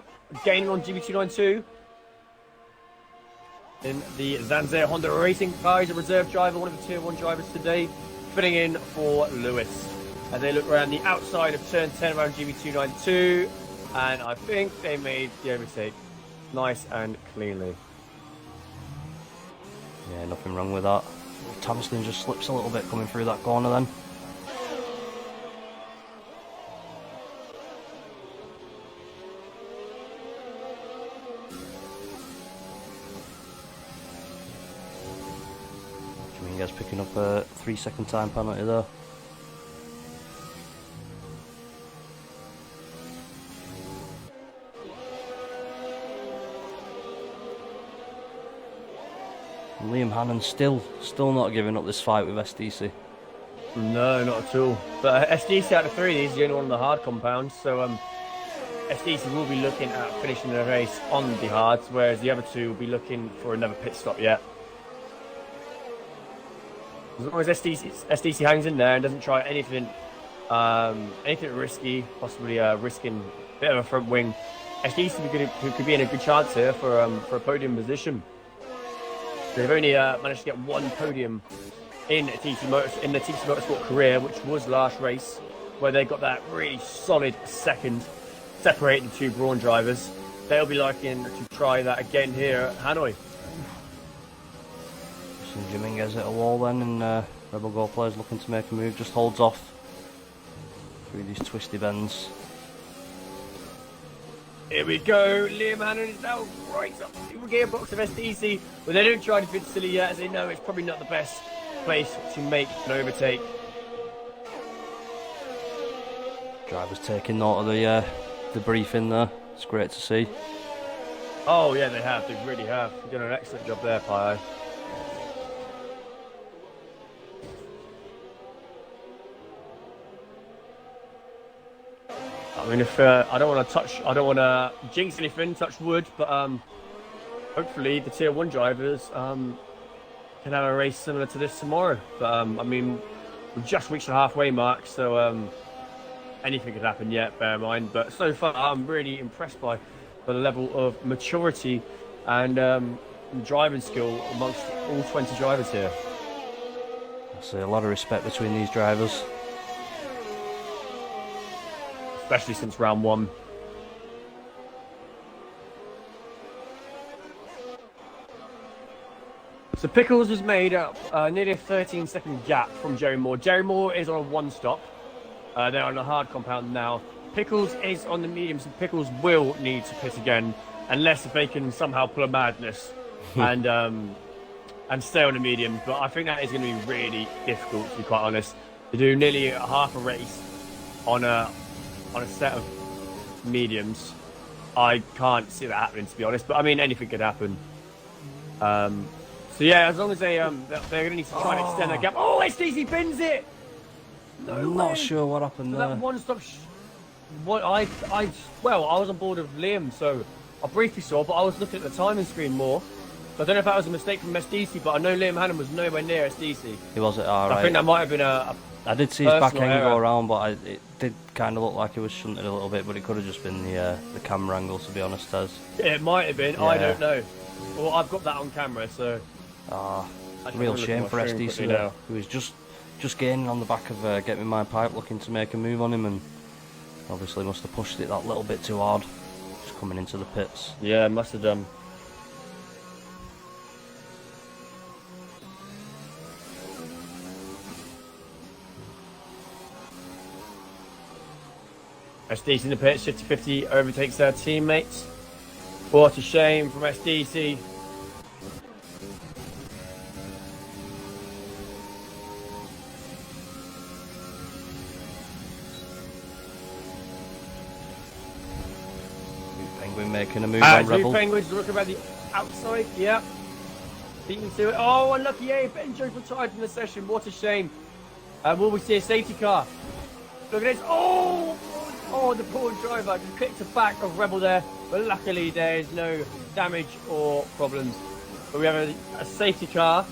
gaining on GB292 in the Zanzer Honda Racing car. He's a reserve driver, one of the Tier 1 drivers today, filling in for Lewis. As they look around the outside of turn 10 around GB292, and I think they made the overtake nice and cleanly. Yeah, nothing wrong with that. Tamiston just slips a little bit coming through that corner then. Dominguez picking up a 3-second time penalty there. And Liam Hannon still not giving up this fight with SDC. No, not at all. But SDC out of three, he's the only one on the hard compound, so SDC will be looking at finishing the race on the hards, whereas the other two will be looking for another pit stop yet. As long as SDC hangs in there and doesn't try anything risky, possibly risking a bit of a front wing, SDC could be in a good chance here for a podium position. They've only managed to get one podium in the TT Motorsport career, which was last race, where they got that really solid second, separating the two Braun drivers. They'll be liking to try that again here at Hanoi. Dominguez at a wall then, and Rebel Go players looking to make a move, just holds off through these twisty bends. Here we go, Liam Hannon is now right up to the gearbox of SDC, but they don't try to fit silly yet, as they know it's probably not the best place to make an overtake. Drivers taking note of the briefing there, it's great to see. Oh yeah, they really have. They've done an excellent job there, Pi. I mean, if I don't want to jinx anything, touch wood, but hopefully the Tier 1 drivers can have a race similar to this tomorrow. But I mean, we've just reached the halfway mark, so anything could happen yet, bear in mind. But so far, I'm really impressed by the level of maturity and driving skill amongst all 20 drivers here. I see a lot of respect between these drivers. Especially since round one. So Pickles has made up nearly a 13-second gap from Jerry Moore. Jerry Moore is on a one-stop. They're on a hard compound now. Pickles is on the medium, so Pickles will need to pit again, unless if they can somehow pull a madness and stay on the medium. But I think that is going to be really difficult, to be quite honest. To do nearly half a race on a set of mediums, I can't see that happening, to be honest. But I mean, anything could happen. So yeah, as long as they're going to need to try and extend that gap. Oh, STC bins it. I'm not sure what happened there. That one-stop. I was on board with Liam, so I briefly saw, but I was looking at the timing screen more. So I don't know if that was a mistake from SDC, but I know Liam Hannon was nowhere near SDC. He was it, alright. I think that might have been a I did see his back Personal end go error. around, but it did kind of look like it was shunted a little bit, but it could have just been the camera angle, to be honest, Tez. It might have been. Yeah. I don't know. Well, I've got that on camera, so. Real shame for SDC there, who was just gaining on the back of Get Me My Pipe, looking to make a move on him, and obviously must have pushed it that little bit too hard, just coming into the pits. Yeah, must have done. SDC in the pits, 50-50, overtakes their teammates. What a shame from SDC. Penguin making a move on Rebel. Penguins looking around the outside, yeah. Beating to it. Oh, unlucky Abe. Benjo's retired from the session. What a shame. Will we see a safety car? Look at this. Oh, the poor driver just clipped the back of Rebel there. But luckily, there is no damage or problems. But we have a safety car.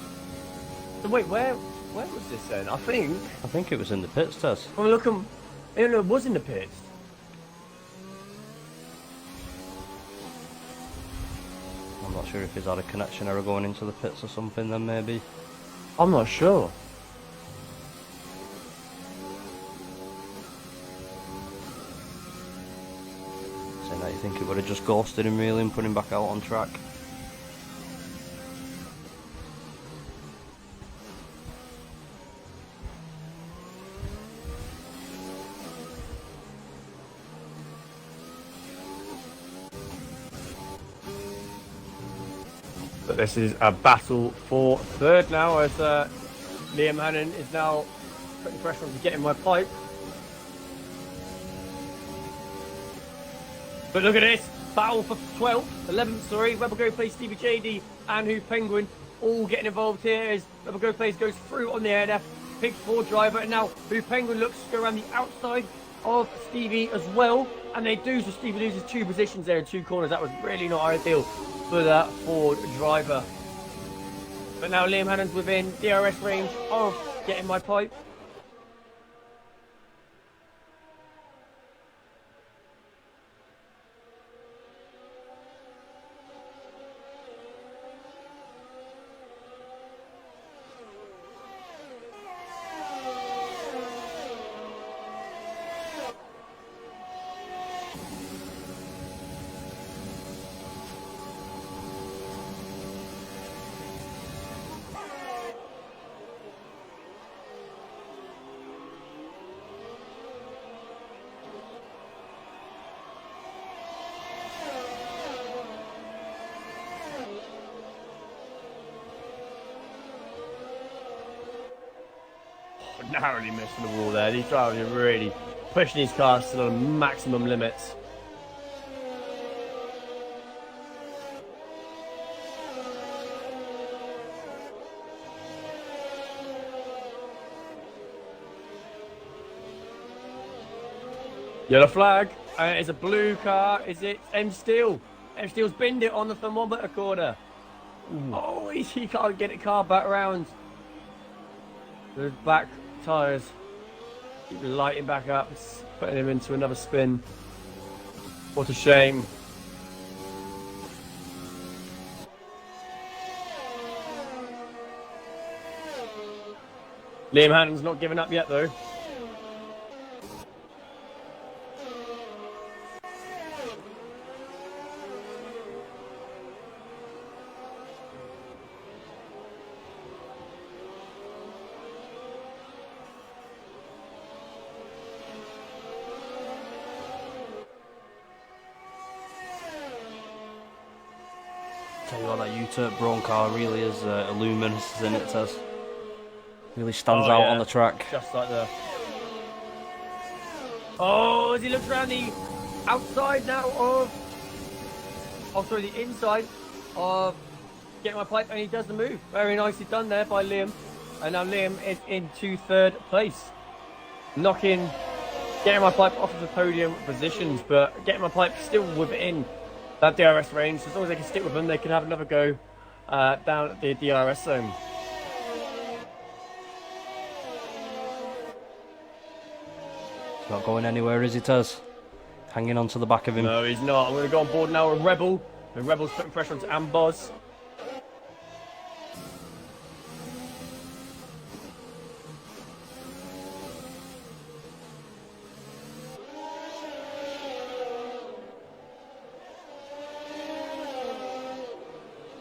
So wait, where was this then? I think it was in the pits, Tess. Well, look, it was in the pits. I'm not sure if he's had a connection error going into the pits or something then maybe. I'm not sure. So now you think it would have just ghosted him really and put him back out on track? But this is a battle for third now, as Liam Hannon is now putting pressure on to get in my pipe. But look at this, battle for 12th, 11th, sorry. Rebel Go plays Stevie JD and Who Penguin all getting involved here as Rebel Go plays goes through on the air, picks for driver, and now Who Penguin looks to go around the outside of Stevie as well. And they do, so Stevie loses 2 positions there in 2 corners. That was really not ideal for that Ford driver. But now Liam Hannon's within DRS range of getting my pipe. Narrowly missing the wall there. These drivers are really pushing these cars to the maximum limits. Yellow flag. It's a blue car. Is it M Steel? M Steel's binned it on the thermometer corner. Ooh. Oh, he can't get it car back around. The back tyres keep lighting back up. It's putting him into another spin. What a shame. Liam Hannon's not giving up yet though. Tell you what, that U-turn Braun car really is luminous, isn't it, Tess? Really stands out on the track. Just like the... Oh, as he looks around the outside now of... Oh, sorry, the inside of Getting My Pipe, and he does the move. Very nicely done there by Liam. And now Liam is into 3rd place. Knocking Getting My Pipe off of the podium positions, but Getting My Pipe still within that DRS range. So as long as they can stick with them, they can have another go down at the DRS zone. Not going anywhere, is he, Tez? Hanging on to the back of him. No, he's not. I'm going to go on board now with Rebel. And Rebel's putting pressure onto Amboz.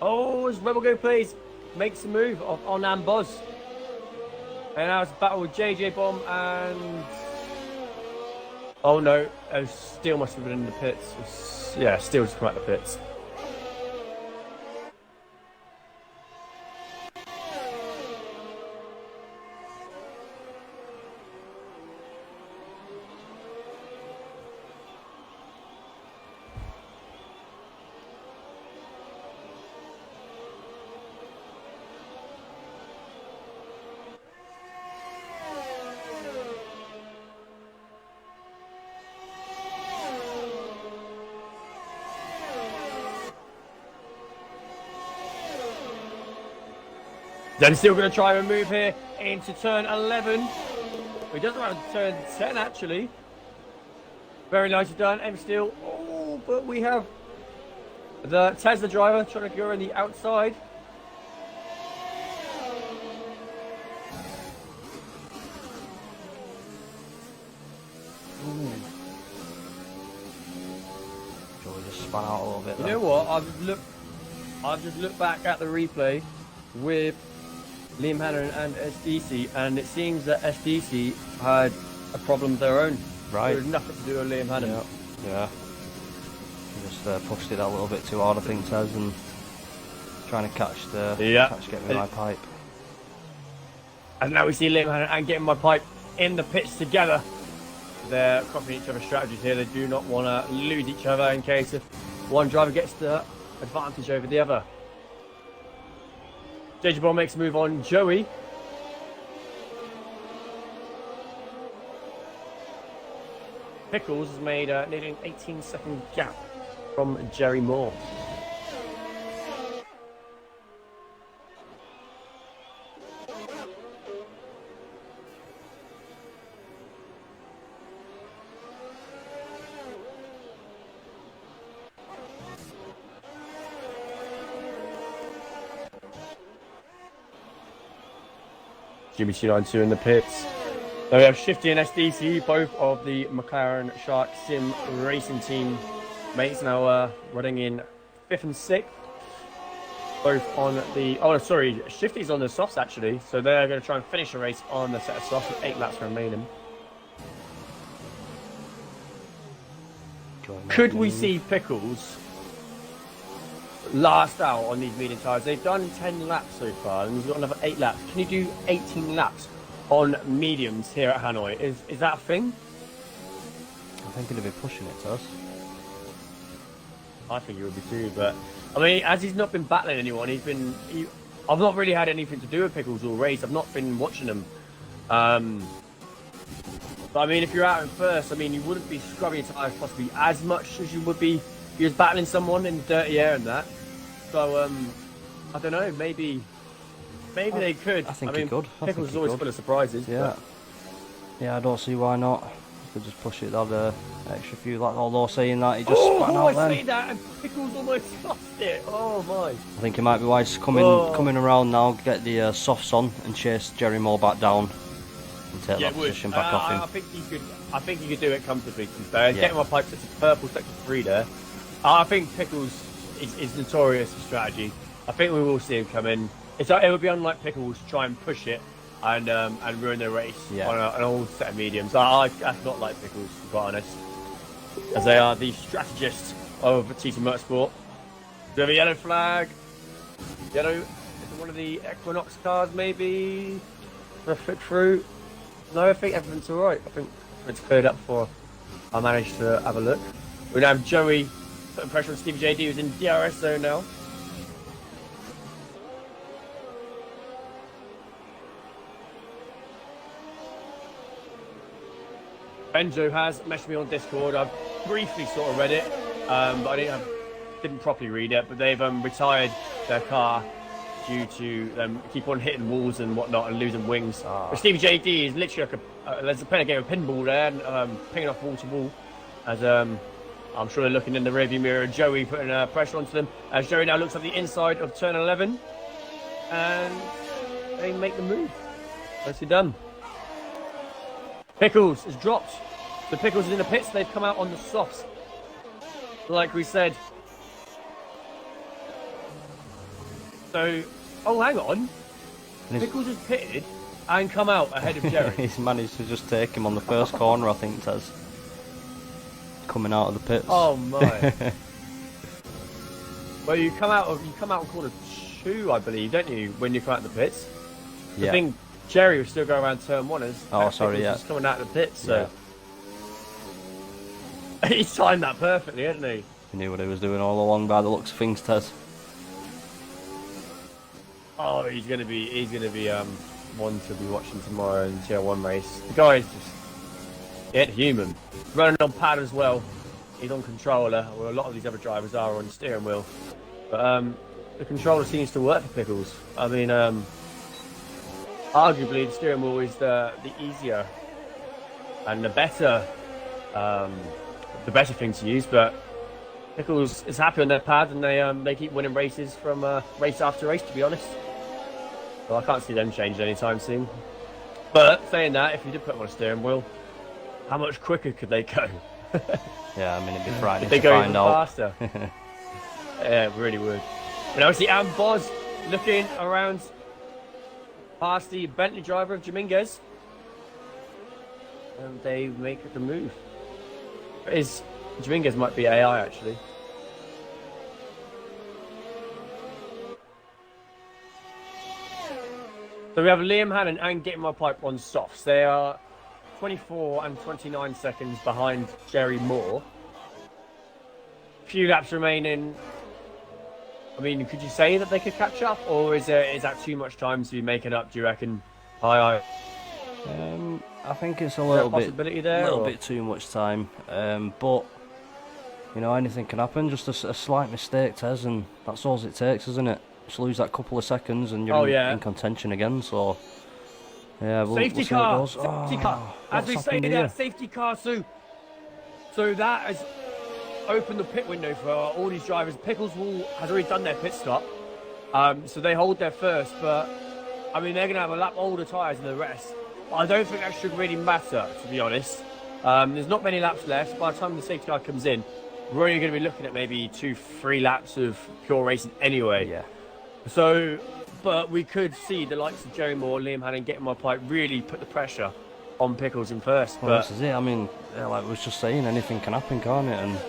Oh, as Rebel Go plays, makes a move on Amboz. And now it's a battle with JJ Bomb and... Oh no, Steel must have been in the pits. Yeah, Steel just come out the pits. Then still going to try and move here into turn 11. He doesn't want to turn 10 actually. Very nicely done, M Steel. Oh, but we have the Tesla driver trying to go on the outside. Joey just spun out a little bit. You know what? I've just looked back at the replay with Liam Hannon and SDC, and it seems that SDC had a problem of their own. Right. It was nothing to do with Liam Hannon. Yeah. He just pushed it a little bit too hard, I think, Tez, and trying to catch Get Me My Pipe. And now we see Liam Hannon and Getting My Pipe in the pits together. They're copying each other's strategies here. They do not want to lose each other in case if one driver gets the advantage over the other. JJ Ball makes a move on Joey. Pickles has made nearly an 18-second gap from Jerry Moore. Jimmy 292 in the pits. So we have Shifty and SDC, both of the McLaren Shark Sim racing team mates, now running in 5th and 6th. Both on the... Oh, sorry, Shifty's on the softs actually. So they're going to try and finish the race on the set of softs with 8 laps remaining. Could we see Pickles last out on these medium tyres? They've done 10 laps so far and he's got another 8 laps. Can you do 18 laps on mediums here at Hanoi? Is that a thing? I think he'd be pushing it to us. I think he would be too, but I mean, as he's not been battling anyone, I've not really had anything to do with Pickles all race. I've not been watching him. But I mean, if you're out in first, I mean, you wouldn't be scrubbing your tyres possibly as much as you would be if you was battling someone in dirty air and that. So, I don't know, maybe they could. I think he could. Pickles is always full of surprises. Yeah. Yeah, I don't see why not. Could just push it, add extra few laps. Although saying that, he just spat out then. I see that, and Pickles almost lost it. Oh my! I think it might be wise coming around now, get the softs on and chase Jerry Moore back down and take that position back off him. I think he could do it comfortably. To be fair, Getting My Pipe sets a purple sector 3 there. I think Pickles is notorious for strategy. I think we will see him come in. It would be unlike Pickles to try and push it and ruin their race on an old set of mediums. That's not like Pickles, to be quite honest, as they are the strategists of TTM Motorsport. We have a yellow flag. Yellow is one of the Equinox cars, maybe. Fit through. No, I think everything's all right. I think it's cleared up before I managed to have a look. We now have Joey putting pressure on Stevie JD, who's in DRS zone now. Benjo has messaged me on Discord. I've briefly sort of read it, but I didn't properly read it. But they've retired their car due to them keep on hitting walls and whatnot and losing wings. But Stevie JD is literally like there's a playing a game of pinball there, and pinging off wall to wall. As I'm sure they're looking in the rearview mirror. Joey putting pressure onto them. As Joey now looks at the inside of turn 11, and they make the move. Nicely done. Pickles has dropped. The Pickles is in the pits. They've come out on the softs, like we said. So, oh, hang on. Pickles has pitted and come out ahead of Jerry. He's managed to just take him on the first corner, I think, Tez. Coming out of the pits. Oh my! Well, you come out of corner 2, I believe, don't you? When you come out of the pits. Yeah. I think Jerry was still going around turn 1 as. Sorry, yeah. Just coming out of the pits, so. Yeah. He's timed that perfectly, hasn't he? He knew what he was doing all along by the looks of things, Tez. Oh, he's gonna be one to be watching tomorrow in Tier 1 race. The guy is just human. Running on pad as well. He's on controller, where a lot of these other drivers are on steering wheel. But the controller seems to work for Pickles. I mean, arguably the steering wheel is the easier and the better thing to use. But Pickles is happy on their pad, and they keep winning races from race after race, to be honest. Well, I can't see them changing anytime soon. But saying that, if you did put them on a steering wheel, how much quicker could they go? Yeah, I mean, it'd be frightening they to go find even out. faster. Yeah, it really would. And obviously, Boz looking around past the Bentley driver of Dominguez. And they make the move. Dominguez might be AI, actually. So we have Liam Hannon and Getting My Pipe on softs. They are 24 and 29 seconds behind Jerry Moore. Few laps remaining. I mean, could you say that they could catch up, or is that too much time to be making up? Do you reckon? I think it's a little bit too much time. But you know, anything can happen. Just a slight mistake, Tez, and that's all it takes, isn't it? Just lose that couple of seconds, and you're in contention again. So yeah, safety car. As we say there, safety car. So that has opened the pit window for all these drivers. Pickles has already done their pit stop, so they hold their first. But I mean, they're going to have a lap older tyres than the rest. But I don't think that should really matter, to be honest. There's not many laps left. By the time the safety car comes in, we're only going to be looking at maybe 2-3 laps of pure racing anyway. Yeah. So, but we could see the likes of Jerry Moore, Liam Hannon, Getting My Pipe really put the pressure on Pickles in first. Well, this is it. I mean, like I was just saying, anything can happen, can't it? And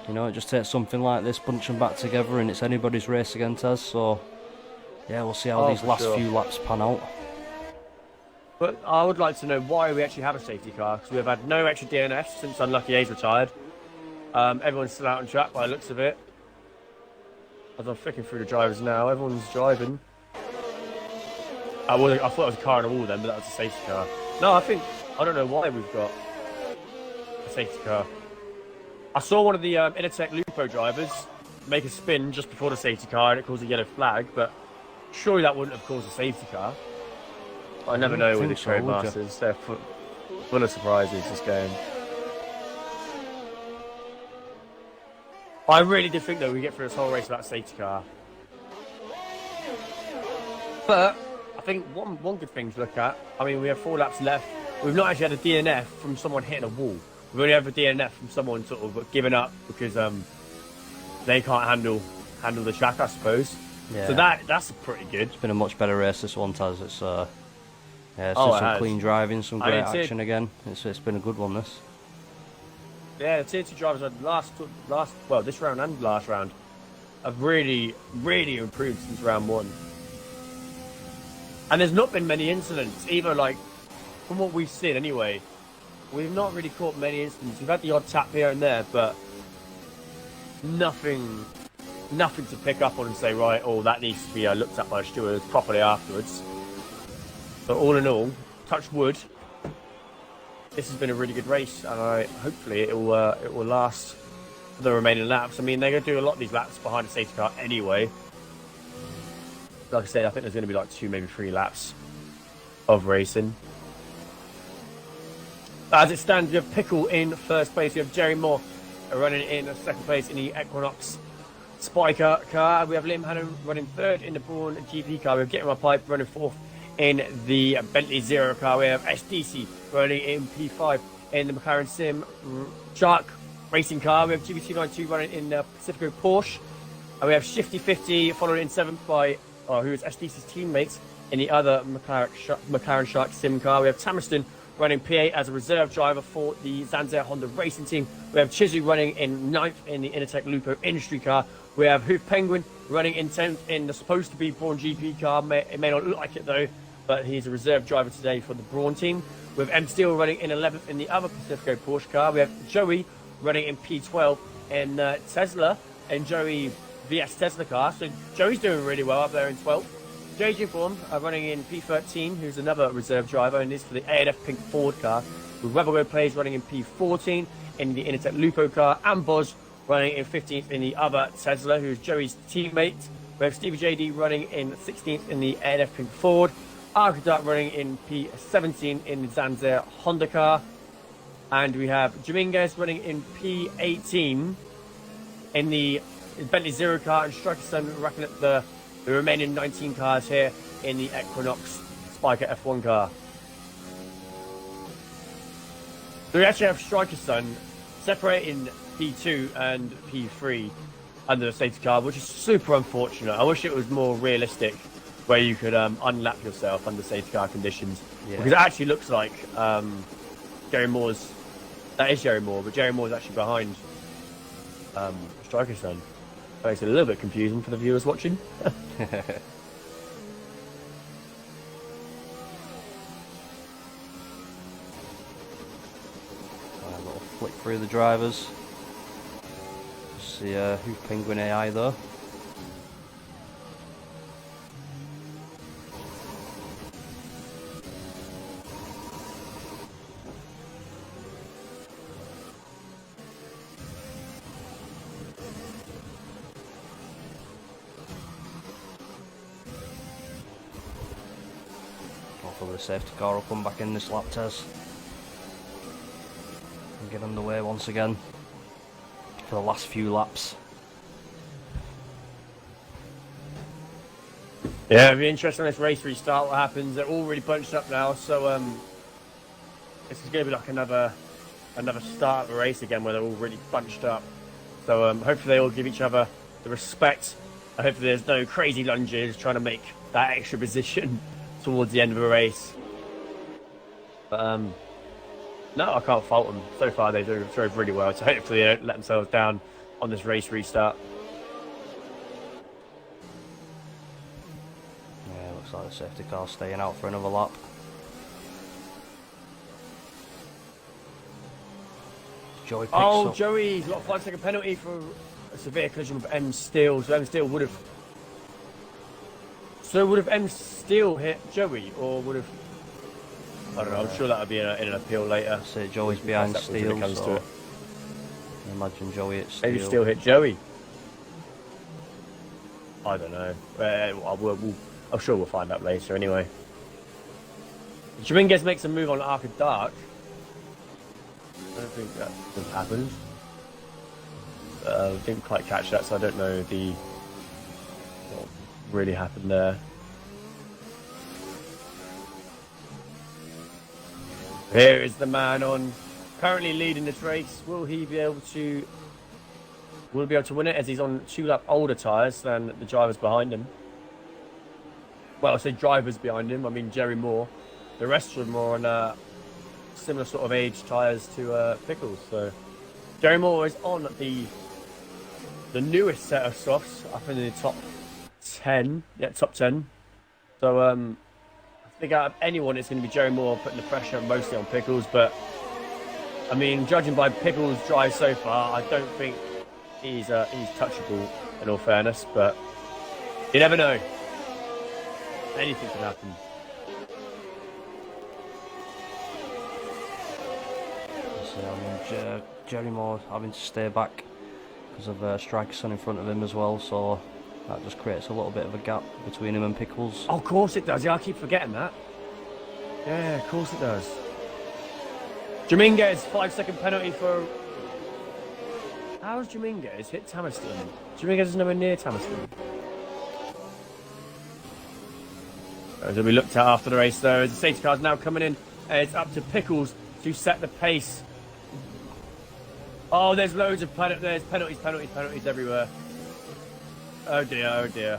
you know, it just takes something like this, bunch them back together, and it's anybody's race against us. So yeah, we'll see how these last few laps pan out. But I would like to know why we actually have a safety car, because we've had no extra DNFs since Unlucky A's retired. Everyone's still out on track by the looks of it. As I'm flicking through the drivers now, everyone's driving. I thought it was a car on a wall then, but that was a safety car. No, I don't know why we've got a safety car. I saw one of the Innertech Lupo drivers make a spin just before the safety car, and it caused a yellow flag, but surely that wouldn't have caused a safety car. I never know with the Codemasters. They're full of surprises, this game. I really did think, though, we get through this whole race without a safety car. But I think one good thing to look at, I mean, we have 4 laps left. We've not actually had a DNF from someone hitting a wall. We've only had a DNF from someone sort of giving up because they can't handle the track, I suppose. Yeah. So that's pretty good. It's been a much better race this one, Taz. It's some clean driving, some great action again. It's been a good one, this. Yeah, the Tier 2 drivers had this round and last round have really, really improved since round 1. And there's not been many incidents either, like, from what we've seen anyway. We've not really caught many incidents. We've had the odd tap here and there, but nothing to pick up on and say, right, that needs to be looked at by stewards properly afterwards. So all in all, touch wood, this has been a really good race, and hopefully it will last for the remaining laps. I mean, they're going to do a lot of these laps behind the safety car anyway. like I said, I think there's going to be like 2, maybe 3 laps of racing. As it stands, we have Pickle in first place. We have Jerry Moore running in second place in the Equinox Spiker car. We have Liam Hannon running third in the Braun GP car. We have Get My Pipe running fourth in the Bentley Zero car. We have SDC running in P5 in the McLaren Sim Shark racing car. We have GP292 running in the Pacifico Porsche. And we have Shifty 50 followed in seventh by who is SDC's teammates in the other McLaren Shark Sim car. We have Tamerston running P8 as a reserve driver for the Zanzer Honda racing team. We have Chizu running in ninth in the Intertech Lupo industry car. We have Hoof Penguin running in 10th in the supposed to be Braun GP car. It may not look like it though, but he's a reserve driver today for the Braun team. We have M Steel running in 11th in the other Pacifico Porsche car. We have Joey running in P12 in Tesla and Joey VS Tesla car. So Joey's doing really well up there in 12th. JJ Form running in P13, who's another reserve driver, and this for the A&F Pink Ford car. With Rebel Plays running in P14 in the Intertech Lupo car, and Boz running in 15th in the other Tesla, who's Joey's teammate. We have Stevie JD running in 16th in the A&F Pink Ford, Arcadat running in P17 in the Zanzer Honda car, and we have Dominguez running in P18 in the Bentley Zero car, and Striker Sun racking up the remaining 19 cars here in the Equinox Spiker F1 car. So we actually have Striker Sun separating P2 and P3 under the safety car, which is super unfortunate. I wish it was more realistic, where you could unlap yourself under safety car conditions. Yeah. Because it actually looks like Jerry Moore's... That is Jerry Moore, but Jerry Moore's actually behind Striker Sun. Makes it a little bit confusing for the viewers watching. A little flick through the drivers. See Hoof Penguin AI though. Hopefully the safety car will come back in this lap test and get underway once again for the last few laps. Yeah, it'll be interesting on this race restart what happens. They're all really bunched up now, so this is going to be like another start of a race again where they're all really bunched up. So hopefully they all give each other the respect. Hopefully there's no crazy lunges trying to make that extra position towards the end of a race. But no, I can't fault them. So far they drove really well, so hopefully they don't let themselves down on this race restart. Yeah, looks like the safety car staying out for another lap. Joey picks up. Joey's got a 5-second penalty for a severe collision with M Steel. So M Steel would have... So would have M Steel hit Joey, or would have... I don't know, I'm sure that would be in an appeal later. So Joey's behind Steel, so it. I imagine Joey hit Steel. Maybe Steel hit Joey. I don't know. I'm sure we'll find out later anyway. Dominguez makes a move on Arca Dark. I don't think that has happened. Didn't quite catch that, so I don't know what really happened there. Here is the man on currently leading this race. Will he be able to win it, as he's on 2 lap older tyres than the drivers behind him? Well, I say drivers behind him, I mean Jerry Moore. The rest of them are on similar sort of age tyres to Pickles. So Jerry Moore is on the newest set of softs, up in the top 10. Yeah, top 10. So I think out of anyone, it's going to be Jerry Moore putting the pressure mostly on Pickles. But I mean, judging by Pickles' drive so far, I don't think he's touchable, in all fairness. But you never know. Anything can happen. So, I mean, Jerry Moore having to stay back because of Striker Sun in front of him as well. So That just creates a little bit of a gap between him and Pickles. Oh, of course it does. Yeah, I keep forgetting that. Yeah, of course it does. Dominguez, 5-second penalty for... How's Dominguez hit Tamerston? Dominguez is nowhere near Tamerston. As we looked at after the race, though, as the safety car's now coming in, it's up to Pickles to set the pace. Oh, there's loads of there's penalties everywhere. Oh dear, oh dear.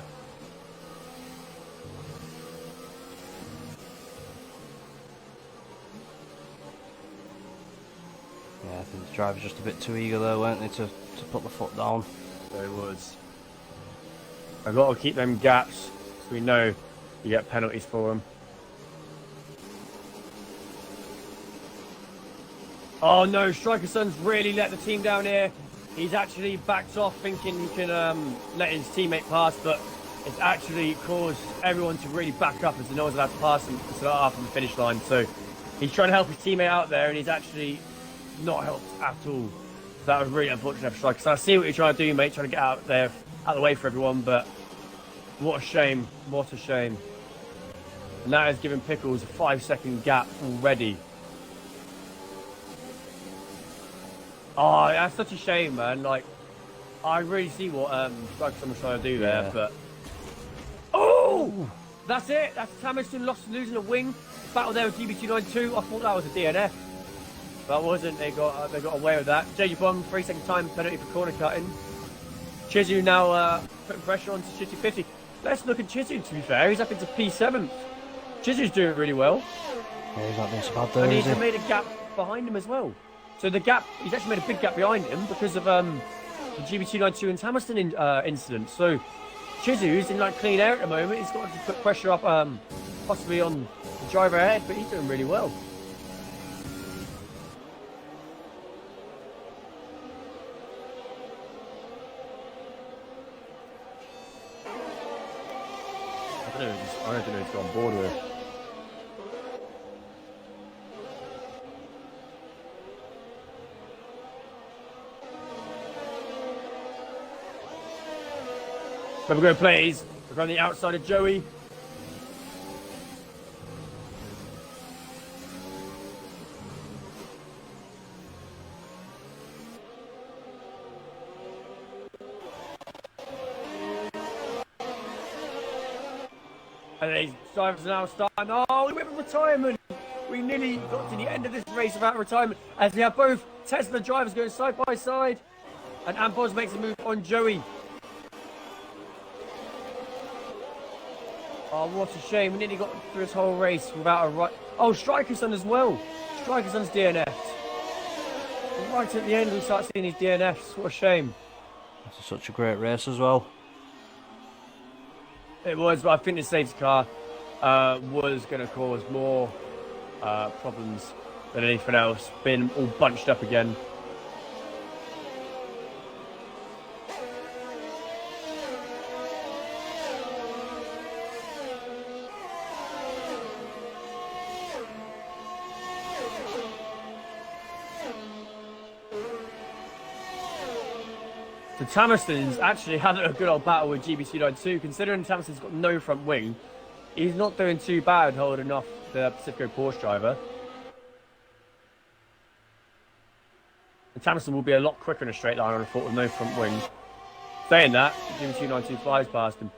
Yeah, I think the driver's just a bit too eager there, weren't they, to put the foot down. There it was. I've got to keep them gaps so we know you get penalties for them. Oh no, Striker Son's really let the team down here. He's actually backed off thinking he can let his teammate pass, but it's actually caused everyone to really back up as no one's allowed to pass him after the finish line. So he's trying to help his teammate out there and he's actually not helped at all. So that was really unfortunate for Striker Son. I see what you're trying to do, mate, trying to get out there, out of the way for everyone, but what a shame, what a shame. And that has given Pickles a 5-second gap already. Oh, that's such a shame, man. Like, I really see what Striker Son was trying to do there, but... Oh! That's it! That's Tamerston losing a wing. Battle there with GB292. I thought that was a DNF. But it wasn't. They got away with that. JG Bomb, 3-second time penalty for corner cutting. Chizu now putting pressure on to Shitty 50. Let's look at Chizu, to be fair. He's up into P7th. Chizu's doing really well. Yeah, he's not doing so bad there, and he's made a gap behind him as well. So the gap, he's actually made a big gap behind him because of the GB292 and Tamerston incident. So Chizu's in like clean air at the moment. He's got to put pressure up possibly on the driver ahead, but he's doing really well. I don't know if he's got on board with. But we're going to play. We're on the outside of Joey. And these drivers are now starting. Oh, we went for retirement. We nearly got to the end of this race without retirement as we have both Tesla drivers going side by side. And Amboz makes a move on Joey. Oh, what a shame. We nearly got through this whole race without a right... Oh, Striker Son as well. Striker Son's DNF'd. Right at the end, we start seeing these DNFs. What a shame. This is such a great race as well. It was, but I think the safety car was going to cause more problems than anything else. Been all bunched up again. So Tamerston's actually had a good old battle with GB292. Considering Tamerston's got no front wing, he's not doing too bad holding off the Pacifico Porsche driver. And Tamerston will be a lot quicker in a straight line on a foot with no front wing. Saying that, GB292 flies past him.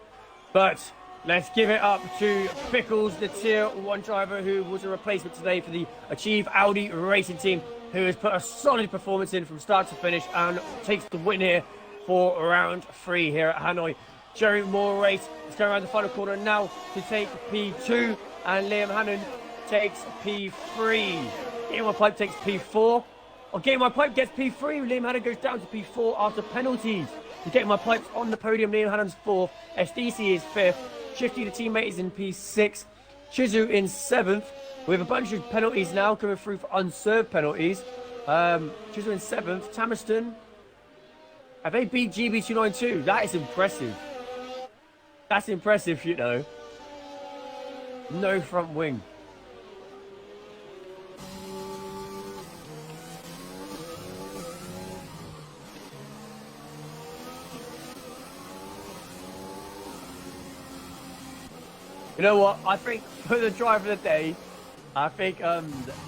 But let's give it up to Pickles, the Tier 1 driver who was a replacement today for the Achieve Audi Racing Team, who has put a solid performance in from start to finish and takes the win here for round 3 here at Hanoi. Jerry Moore is going around the final corner now to take P2, and Liam Hannon takes P3. Game My Pipe takes P4. Oh, Game My Pipe gets P3. Liam Hannon goes down to P4 after penalties. Game My Pipe's on the podium. Liam Hannon's 4th. SDC is 5th. Shifty, the teammate, is in P6. Chizu in 7th. We have a bunch of penalties now coming through for unserved penalties. Chizu in 7th. Tamerston. Have they beat GB292? That is impressive. That's impressive, you know. No front wing. You know what? I think for the driver of the day, I think a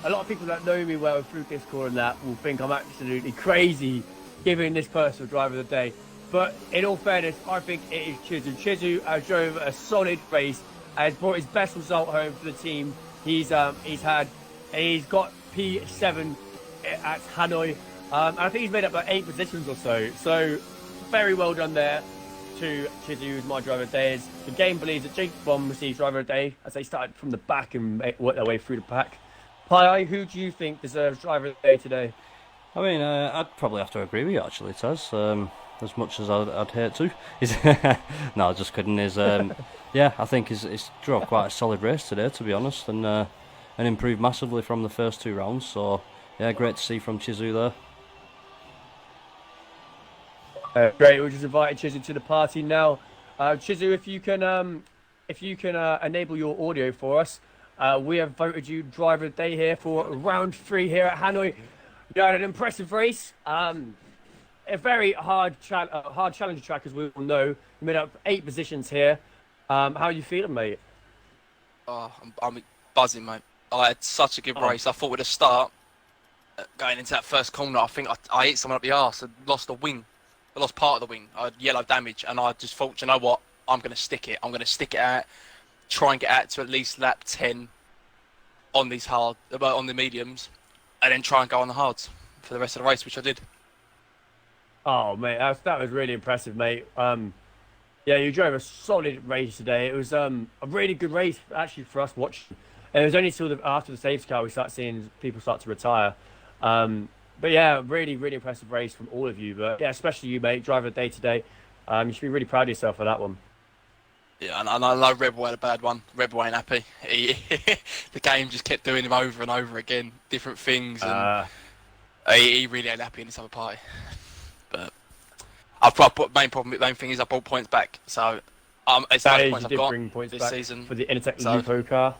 lot of people that know me well through Discord and that will think I'm absolutely crazy giving this person driver of the day. But in all fairness, I think it is Chizu. Chizu has drove a solid race, has brought his best result home for the team. He's got P7 at Hanoi, and I think he's made up like 8 positions or so. So very well done there to Chizu, who's my driver of the day. The game believes that Jake Bomb receives driver of the day as they started from the back and worked their way through the pack. Pi, who do you think deserves driver of the day today? I mean, I'd probably have to agree with you actually, Taz. As much as I'd hate to. No, just kidding. Yeah, I think he's drove quite a solid race today, to be honest, and improved massively from the first 2 rounds. So yeah, great to see from Chizu there. Great, we'll just invite Chizu to the party now. Chizu, if you can enable your audio for us, we have voted you driver of the day here for round 3 here at Hanoi. You had an impressive race. A very hard challenger track, as we all know. You made up 8 positions here. How are you feeling, mate? Oh, I'm buzzing, mate. I had such a good race. I thought with a start, going into that first corner, I think I hit someone up the arse and lost a wing. I lost part of the wing. I had yellow damage, and I just thought, you know what? I'm going to stick it. I'm going to stick it out, try and get out to at least lap 10 on these on the mediums, and then try and go on the hards for the rest of the race, which I did. Oh, mate, that was really impressive, mate. Yeah, you drove a solid race today. It was a really good race, actually, for us watching. And it was only till after the safety car we start seeing people start to retire. But yeah, really, really impressive race from all of you. But yeah, especially you, mate, driver of the day today. You should be really proud of yourself for that one. Yeah, and I know Rebel had a bad one. Rebel ain't happy. The game just kept doing him over and over again, different things, and he really ain't happy in this other party. But main thing is I brought points back, so it's the most points I've got bring points this back season for the Intertech Lupo car.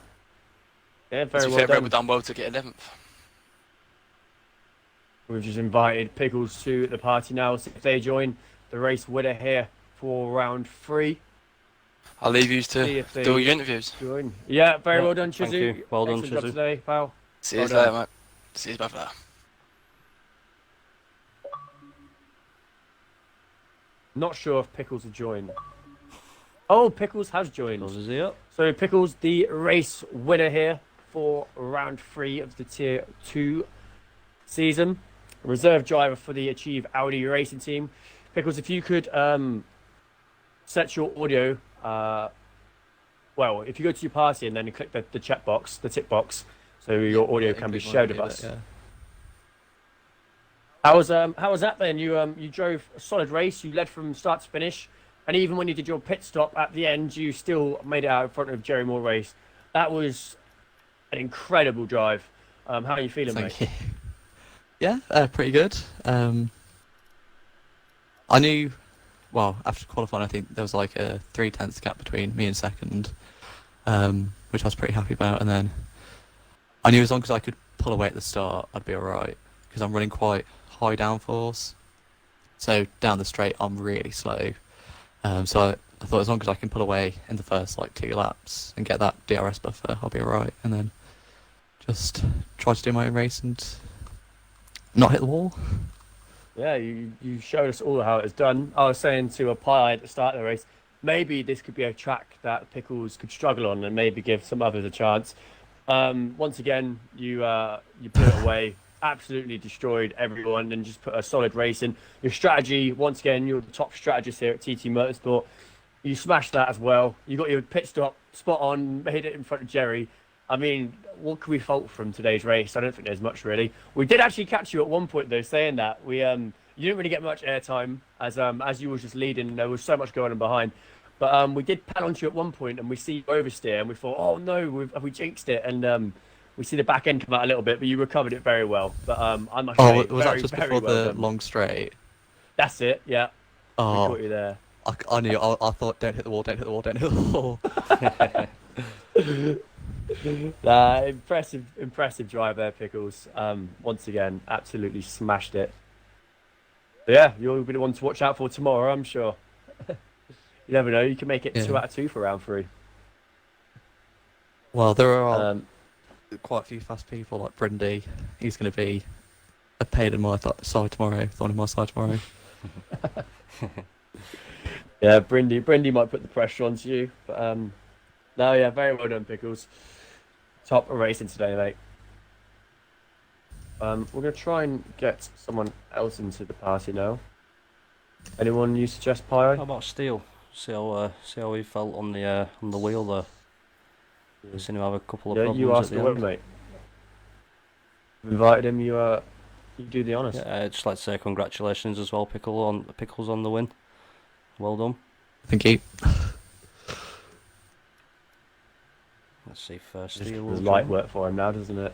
Yeah, very well done. Rebel done well to get 11th. We've just invited Pickles to the party now. So if they join the race winner here for round 3. I'll leave you to do all your interviews. Join. Yeah, very well done, Chizu. Thank you. Well done, Excellent job Chizu. today, pal. See you later, mate. See you both later. Not sure if Pickles will join. Oh, Pickles has joined. Is he up? So Pickles, the race winner here for round 3 of the Tier 2 season. Reserve driver for the Achieve Audi Racing Team. Pickles, if you could set your audio, well, if you go to your party and then you click the chat box, the tick box, so your audio can be shared with us. Yeah. How was that then? You drove a solid race. You led from start to finish, and even when you did your pit stop at the end, you still made it out in front of Jerry Moore race. That was an incredible drive. How are you feeling, Thank mate? you. Yeah, pretty good. I knew, well, after qualifying, I think there was like a 0.3 gap between me and second, which I was pretty happy about. And then I knew as long as I could pull away at the start, I'd be alright, because I'm running quite high downforce. So down the straight, I'm really slow. So I thought as long as I can pull away in the first like 2 laps and get that DRS buffer, I'll be alright. And then just try to do my own race and not hit the wall. Yeah, you showed us all how it's done. I was saying to a Pi at the start of the race, maybe this could be a track that Pickles could struggle on and maybe give some others a chance. Once again, you put it away, absolutely destroyed everyone and just put a solid race in. Your strategy, once again, you're the top strategist here at TT Motorsport. You smashed that as well. You got your pit stop spot on, made it in front of Jerry. I mean, what can we fault from today's race? I don't think there's much really. We did actually catch you at one point though, saying that you didn't really get much airtime as you was just leading. And there was so much going on behind, but we did pan onto you at one point, and we see you oversteer, and we thought, oh no, have we jinxed it? And we see the back end come out a little bit, but you recovered it very well. But I must say, was that just before well the done. long straight? That's it. Yeah. We Oh, caught you there. I knew. I thought, don't hit the wall, don't hit the wall, don't hit the wall. Impressive drive there, Pickles. Once again, absolutely smashed it. So yeah, you're going to want to watch out for tomorrow, I'm sure. You never know, you can make it 2 out of 2 for round 3. Well, there are Um, quite a few fast people like Brindy. He's going to be a pain in my side tomorrow, thorn in my side tomorrow. yeah, Brindy might put the pressure onto you, but no, yeah, very well done, Pickles. Top of racing today, mate. We're gonna try and get someone else into the party now. Anyone you suggest, How Pyro? about Steele? See how he felt on the wheel there. He seemed to have a couple of Yeah, problems you at asked the away, end. mate. Invited him. You do the honours. Yeah, I'd just like to say congratulations as well, Pickles on the win. Well done. Thank you. Let's see first. Just Steele there's will light join. work for him now, doesn't it?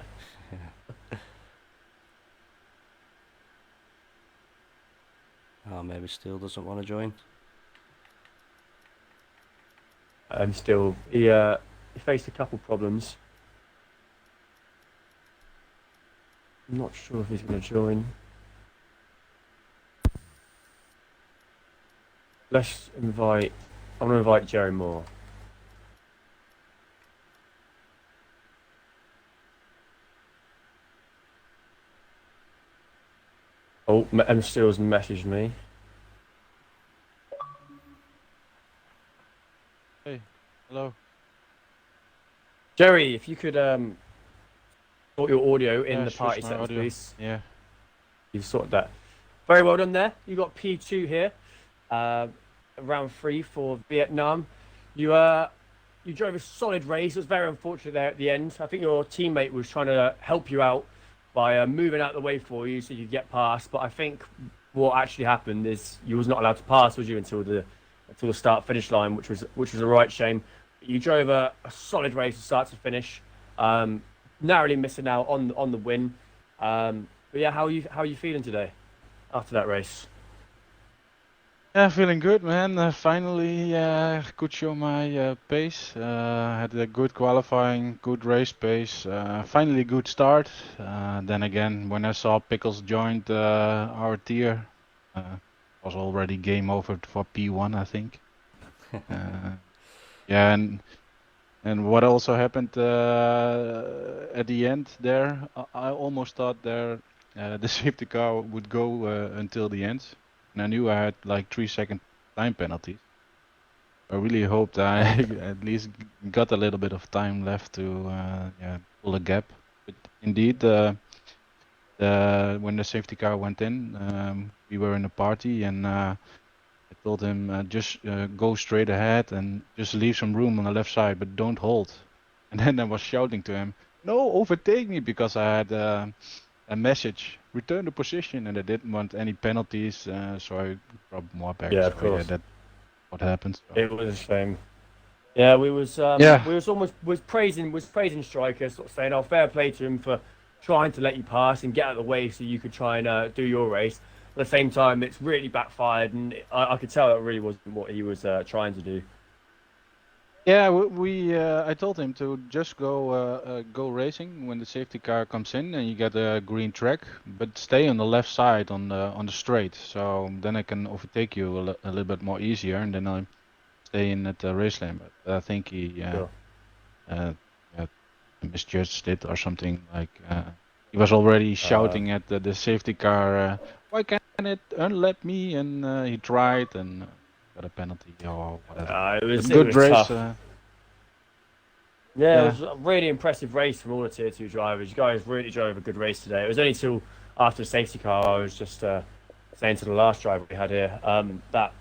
Oh, maybe Steele doesn't want to join. Still, he faced a couple problems. I'm not sure if he's going to join. Let's invite. I'm going to invite Jerry Moore. Oh, M Steele's messaged me. Hey, hello. Jerry, if you could sort your audio in Yeah, the switch party my settings, audio. please. Yeah. You've sorted that. Very well done there. You got P2 here. Round 3 for Vietnam. You drove a solid race. It was very unfortunate there at the end. I think your teammate was trying to help you out by moving out of the way for you so you could get past. But I think what actually happened is you was not allowed to pass, was you, until the start finish line, which was a right shame. You drove a solid race from start to finish. Narrowly missing out on the win. But yeah, how are you feeling today after that race? Yeah, feeling good, man. Finally, could show my pace. Had a good qualifying, good race pace. Finally, good start. Then again, when I saw Pickles joined our tier, was already game over for P1, I think. Yeah, and what also happened at the end there, I almost thought there the safety car would go until the end. And I knew I had like 3 second time penalty. I really hoped I at least got a little bit of time left to pull a gap. But indeed, when the safety car went in, we were in a party and I told him just go straight ahead and just leave some room on the left side, but don't hold. And then I was shouting to him, "No, overtake me!" because I had a message, return to position, and I didn't want any penalties, so I rubbed more back. Yeah, So of course. that's what happened. So. It was a shame. Yeah, we was Yeah. we was almost praising Striker, sort of saying, "Oh, fair play to him for trying to let you pass and get out of the way so you could try and do your race." At the same time, it's really backfired, and I could tell that really wasn't what he was trying to do. Yeah, I told him to just go racing when the safety car comes in and you get a green track, but stay on the left side on the straight. So then I can overtake you a little bit more easier, and then I'm staying at the race lane. But I think he Sure. uh, misjudged it or something. Like he was already shouting at the safety car, "Why can't it unlap me?" And he tried and got a penalty or whatever. It was Good race. tough. Yeah. It was a really impressive race from all the tier 2 drivers. You guys really drove a good race today. It was only till after the safety car I was just saying to the last driver we had here that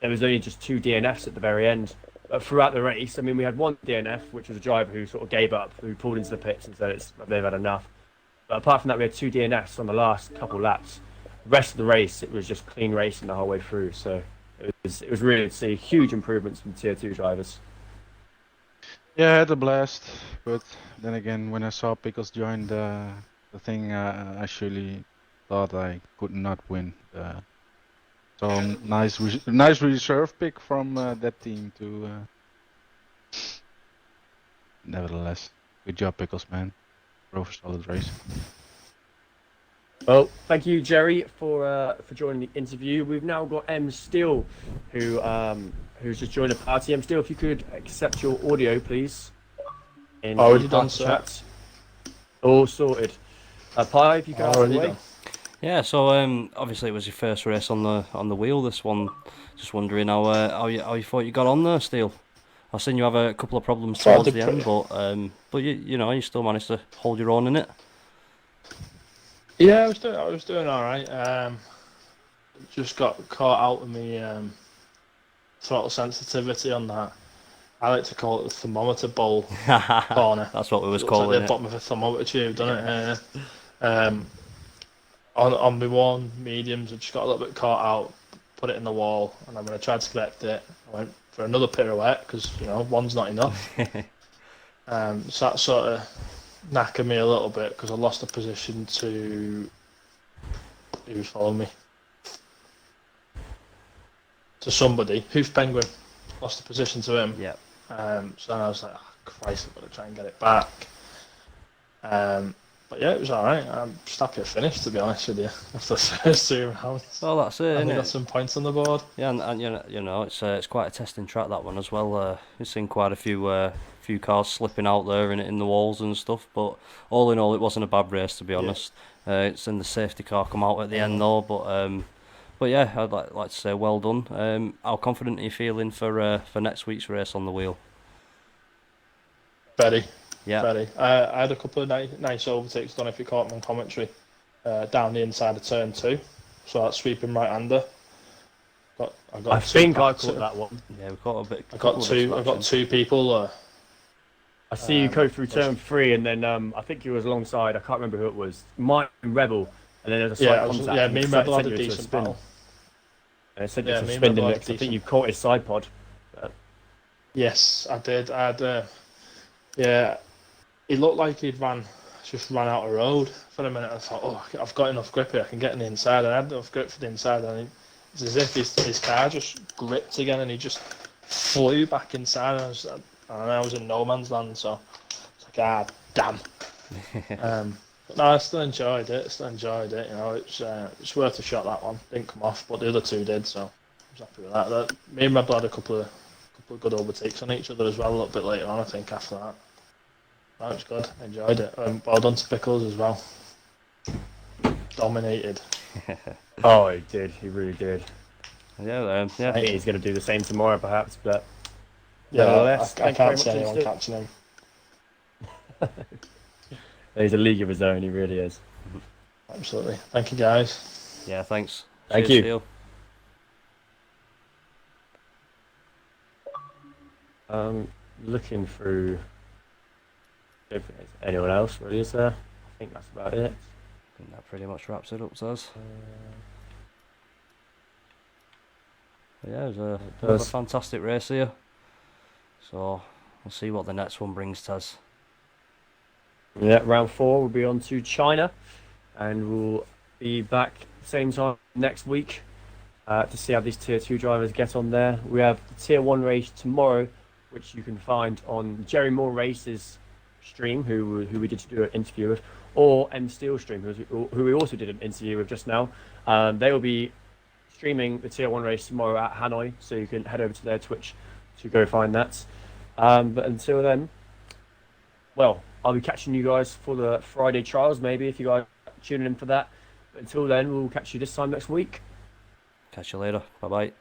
there was only just 2 DNFs at the very end. But throughout the race, I mean, we had 1 DNF, which was a driver who sort of gave up, who pulled into the pits and said they've had enough. But apart from that, we had 2 DNFs on the last couple laps. The rest of the race, it was just clean racing the whole way through. So it was really to see huge improvements from tier 2 drivers. Yeah, I had a blast, but then again, when I saw Pickles join the thing, I surely thought I could not win. So nice reserve pick from that team to. Nevertheless, good job, Pickles, man. Drove a solid race. Well, thank you, Jerry, for joining the interview. We've now got M Steele, who's just joined the party. M Steele, if you could accept your audio, please. in Already the done, party sir. chat. All sorted. Pipe, you can ask Already away. done. Yeah, so obviously it was your first race on the wheel. This one, just wondering how you thought you got on there, Steele. I've seen you have a couple of problems I thought I towards did the end, pretty- but you know you still managed to hold your own in it. Yeah, I was doing all right. Just got caught out with me throttle sensitivity on that. I like to call it the thermometer bowl corner. That's what we was Looks like calling the it. bottom of a thermometer tube, doesn't it? On my one mediums, I just got a little bit caught out, put it in the wall, and I'm going to try to collect it. I went for another pirouette because one's not enough. So that sort of knackered me a little bit because I lost the position to who's following me. To somebody. Hoof Penguin. Lost the position to him. Yeah. So then I was like, oh, Christ, I've got to try and get it back. But yeah, it was alright. I'm just happy I finished, to be honest with you, after the first 2 rounds. Well, that's it, And isn't we it? got some points on the board. Yeah, and you know it's quite a testing track, that one as well. We've seen quite a few cars slipping out there in the walls and stuff, but all in all, it wasn't a bad race, to be honest. It's in the safety car come out at the end though, but yeah, I'd like to say well done. How confident are you feeling for next week's race on the wheel? Very. Yeah. Very. I had a couple of nice overtakes done, if you caught them on commentary, down the inside of turn 2. So that's sweeping right-hander. I think I caught that one. Yeah, we've got a bit. I got two people. I see you go through turn 3, and then I think you was alongside. I can't remember who it was. Mine and Rebel, and then there's a slight contact. Me and Rebel had a decent battle. And it sent Yeah, you to me and spin the Rebel had a next. I think decent- you caught his side pod. Yes, I did. I had, yeah, it looked like he'd just ran out of road for a minute. I thought, oh, I've got enough grip here. I can get in the inside. And I had enough grip for the inside, and it's as if his car just gripped again, and he just flew back inside. And I was in no man's land, so it's like, damn. But no, I still enjoyed it. It's worth a shot, that one. Didn't come off, but the other two did, so I was happy with that. Me and Rebel had a couple of good overtakes on each other as well a little bit later on, I think, after that. That was good. Enjoyed it. Well done to Pickles as well. Dominated. Oh, he did. He really did. Yeah, I think he's going to do the same tomorrow, perhaps. But Yeah, nevertheless, I can't see anyone catching him. He's a league of his own. He really is. Absolutely. Thank you, guys. Yeah, thanks. Thank Cheers, you. Steele. Looking through. Don't think there's anyone else really, is there? I think that's about it. I think that pretty much wraps it up, Taz. Yeah, it was another fantastic race here. So we'll see what the next one brings, Taz. Yeah, round 4 will be on to China, and we'll be back same time next week to see how these Tier 2 drivers get on there. We have the Tier 1 race tomorrow, which you can find on Jerry Moore Race's stream, who we did do an interview with, or M Steel stream, who we also did an interview with just now. They will be streaming the Tier 1 race tomorrow at Hanoi, so you can head over to their Twitch to go find that. But until then, well, I'll be catching you guys for the Friday trials, maybe, if you guys are tuning in for that. But until then, we'll catch you this time next week. Catch you later. Bye bye.